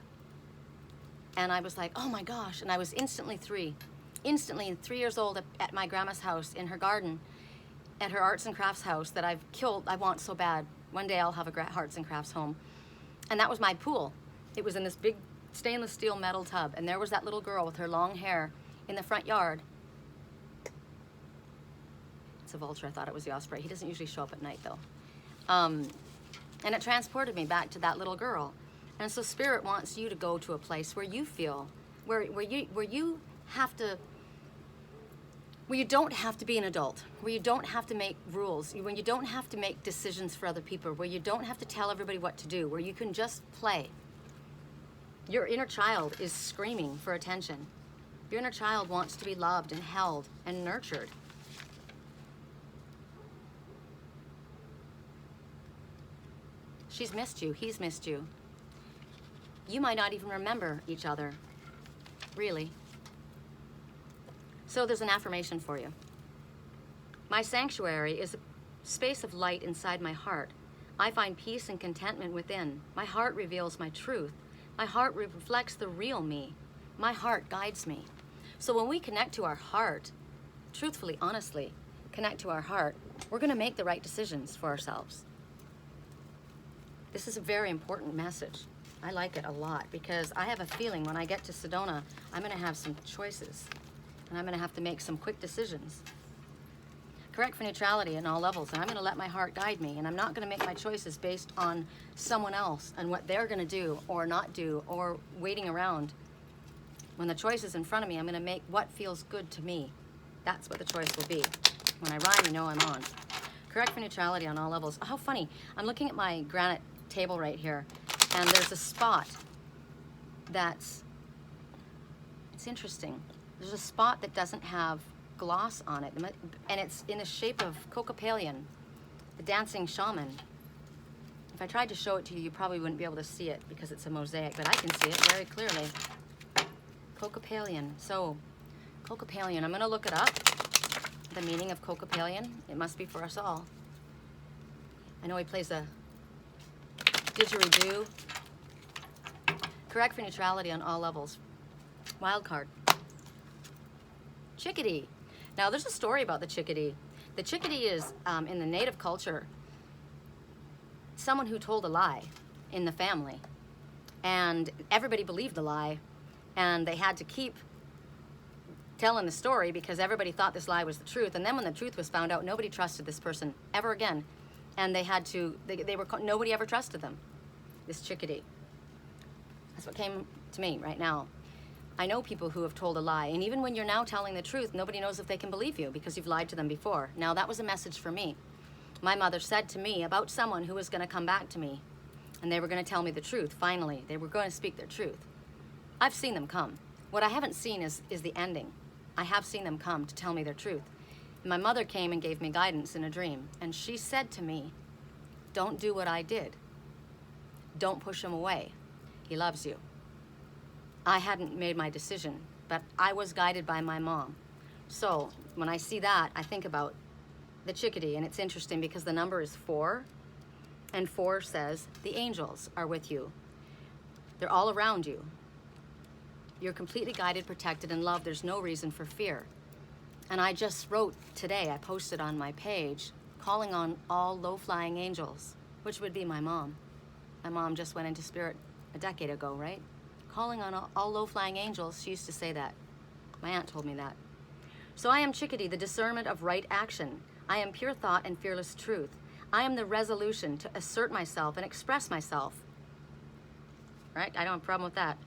And I was like, oh my gosh. And I was instantly 3 years old at my grandma's house in her garden, at her arts and crafts house that I've killed. I want so bad. One day I'll have a arts and crafts home. And that was my pool. It was in this big stainless steel metal tub. And there was that little girl with her long hair in the front yard. It's a vulture. I thought it was the osprey. He doesn't usually show up at night though. And it transported me back to that little girl. And so Spirit wants you to go to a place where you feel, where you have to, where you don't have to be an adult, where you don't have to make rules, when you don't have to make decisions for other people, where you don't have to tell everybody what to do, where you can just play. Your inner child is screaming for attention. Your inner child wants to be loved and held and nurtured. She's missed you. He's missed you. You might not even remember each other, really. So there's an affirmation for you. My sanctuary is a space of light inside my heart. I find peace and contentment within. My heart reveals my truth. My heart reflects the real me. My heart guides me. So when we connect to our heart, truthfully, honestly, connect to our heart, we're going to make the right decisions for ourselves. This is a very important message. I like it a lot because I have a feeling when I get to Sedona, I'm going to have some choices and I'm going to have to make some quick decisions. Correct for neutrality in all levels, and I'm going to let my heart guide me, and I'm not going to make my choices based on someone else and what they're going to do or not do or waiting around. When the choice is in front of me, I'm going to make what feels good to me. That's what the choice will be. When I rhyme, you know I'm on. Correct for neutrality on all levels. Oh, how funny. I'm looking at my granite table right here, and there's a spot it's interesting. There's a spot that doesn't have gloss on it, and it's in the shape of Kokopalian, the dancing shaman. If I tried to show it to you, you probably wouldn't be able to see it because it's a mosaic, but I can see it very clearly. Kokopalian. So, Kokopalian, I'm going to look it up, the meaning of Kokopalian. It must be for us all. I know he plays a didgeridoo. Correct for neutrality on all levels. Wild card. Chickadee. Now, there's a story about the chickadee. The chickadee is, in the native culture, someone who told a lie in the family. And everybody believed the lie, and they had to keep telling the story because everybody thought this lie was the truth. And then when the truth was found out, nobody trusted this person ever again. And they had to, nobody ever trusted them, this Chickadee. That's what came to me right now. I know people who have told a lie, and even when you're now telling the truth, nobody knows if they can believe you because you've lied to them before. Now, that was a message for me. My mother said to me about someone who was going to come back to me, and they were going to tell me the truth, finally. They were going to speak their truth. I've seen them come. What I haven't seen is the ending. I have seen them come to tell me their truth. And my mother came and gave me guidance in a dream, and she said to me, don't do what I did. Don't push him away. He loves you. I hadn't made my decision, but I was guided by my mom. So when I see that, I think about the Chickadee, and it's interesting because the number is 4, and 4 says the angels are with you. They're all around you. You're completely guided, protected, and loved. There's no reason for fear. And I just wrote today, I posted on my page, calling on all low-flying angels, which would be my mom. My mom just went into spirit a decade ago, right? Calling on all low-flying angels. She used to say that. My aunt told me that. So I am Chickadee, the discernment of right action. I am pure thought and fearless truth. I am the resolution to assert myself and express myself. Right? I don't have a problem with that.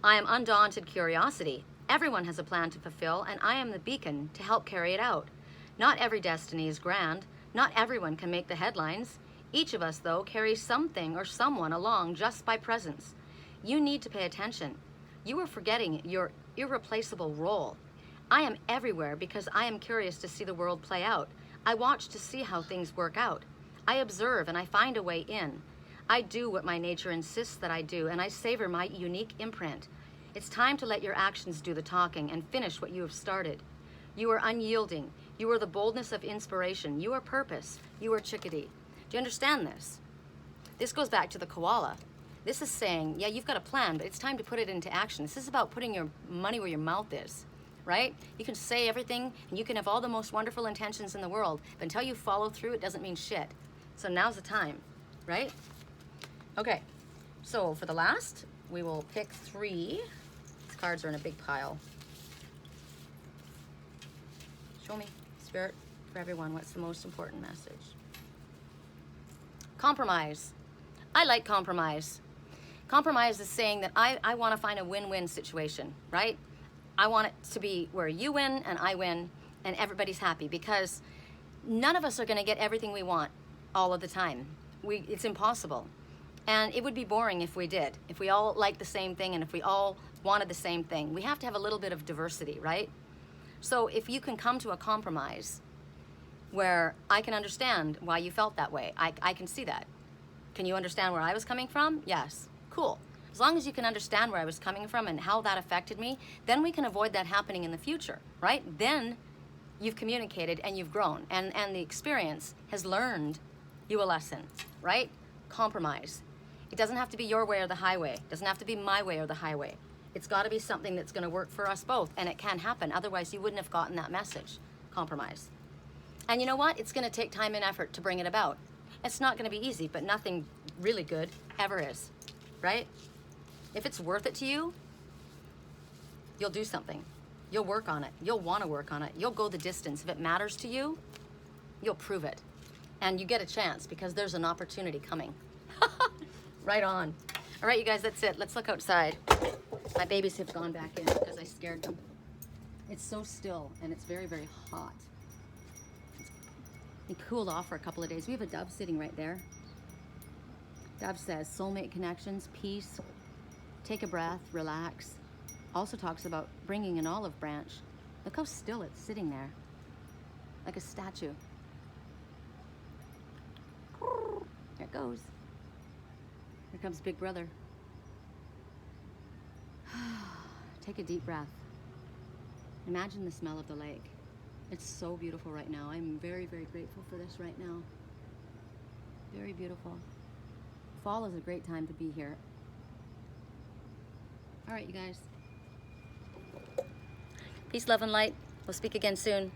I am undaunted curiosity. Everyone has a plan to fulfill, and I am the beacon to help carry it out. Not every destiny is grand. Not everyone can make the headlines. Each of us, though, carries something or someone along just by presence. You need to pay attention. You are forgetting your irreplaceable role. I am everywhere because I am curious to see the world play out. I watch to see how things work out. I observe and I find a way in. I do what my nature insists that I do, and I savor my unique imprint. It's time to let your actions do the talking and finish what you have started. You are unyielding. You are the boldness of inspiration. You are purpose. You are Chickadee. Do you understand this? This goes back to the koala. This is saying, yeah, you've got a plan, but it's time to put it into action. This is about putting your money where your mouth is, right? You can say everything, and you can have all the most wonderful intentions in the world, but until you follow through, it doesn't mean shit. So now's the time, right? Okay, so for the last, we will pick 3. These cards are in a big pile. Show me, Spirit, for everyone, what's the most important message? Compromise. I like compromise. Compromise is saying that I want to find a win-win situation, right? I want it to be where you win and I win and everybody's happy, because none of us are going to get everything we want all of the time. It's impossible. And it would be boring if we did, if we all liked the same thing and if we all wanted the same thing. We have to have a little bit of diversity, right? So if you can come to a compromise where I can understand why you felt that way, I can see that. Can you understand where I was coming from? Yes. Cool. As long as you can understand where I was coming from and how that affected me, then we can avoid that happening in the future, right? Then you've communicated and you've grown, and the experience has learned you a lesson, right? Compromise. It doesn't have to be your way or the highway. It doesn't have to be my way or the highway. It's got to be something that's going to work for us both, and it can happen. Otherwise, you wouldn't have gotten that message. Compromise. And you know what? It's going to take time and effort to bring it about. It's not going to be easy, but nothing really good ever is, right? If it's worth it to you, you'll do something. You'll work on it. You'll want to work on it. You'll go the distance. If it matters to you, you'll prove it. And you get a chance because there's an opportunity coming. Right on. All right, you guys, that's it. Let's look outside. My babies have gone back in because I scared them. It's so still and it's very, very hot. It cooled off for a couple of days. We have a dove sitting right there. Dove says soulmate connections, peace, take a breath, relax. Also talks about bringing an olive branch. Look how still it's sitting there, like a statue. There it goes. Here comes Big Brother. Take a deep breath. Imagine the smell of the lake. It's so beautiful right now. I'm very, very grateful for this right now. Very beautiful. Fall is a great time to be here. All right, you guys. Peace, love, and light. We'll speak again soon.